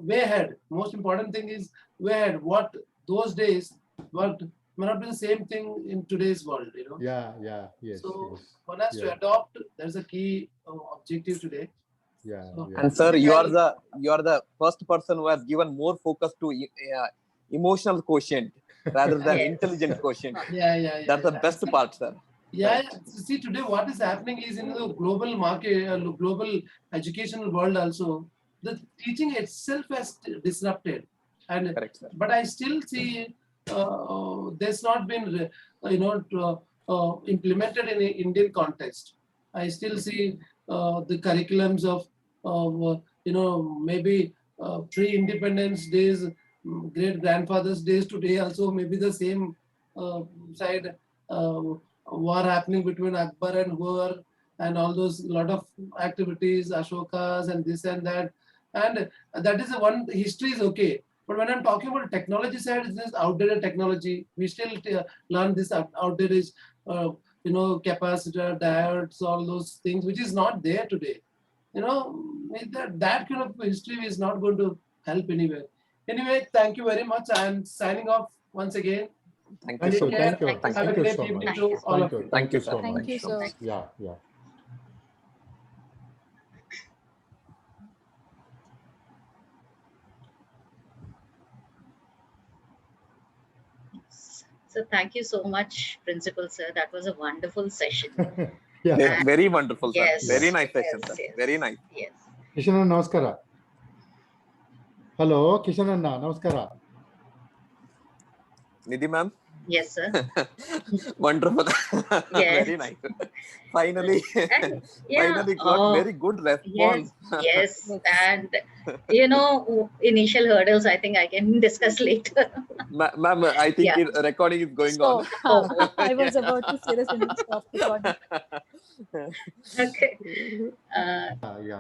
way ahead. Most important thing is way ahead. What those days worked may not be the same thing in today's world. Yeah, yeah, yes, So yes, one has yeah, to adopt. There's a key objective today. yeah, So, yeah. And sir, very you are well. the first person who has given more focus to emotional quotient rather than Yes. intelligent quotient. Yeah. That's the best part, sir. Yeah. Correct. See, today what is happening is in the global market, global educational world also, the teaching itself has disrupted. And Correct, sir. but I still see there's not been implemented in an Indian context. I still see the curriculums of maybe pre-independence days, great grandfathers days today also maybe the same side. War happening between Akbar and Ghor and all those lot of activities, Ashokas and this and that. And that is the one history is okay. But when I'm talking about technology side, it's just outdated technology. We still learn this outdated, capacitor, diodes, all those things, which is not there today. That kind of history is not going to help anywhere. Anyway, thank you very much. I'm signing off once again. Thank you Thank so you, much. thank Yes. you, Thank you Have so a thank you much. great so evening much. Thank you to so all Thank of you, you. Thank you, sir. Thank you, So much. sir. Yeah, yeah. much. So thank you so much, Principal Sir. That was a wonderful session. Yeah. Very wonderful, sir. Yes. Very nice session, Yes, sir. yes, Very nice. Yes. Kishan namaskara. Hello, Kishan namaskara. Yes, sir. Wonderful. Yes. Very nice. Finally, And finally got very good response. yes. And initial hurdles, I think I can discuss later. Ma'am, I think Yeah. recording is going on. Stop. I was about to say this and then stop recording. Okay. Yeah. Yeah.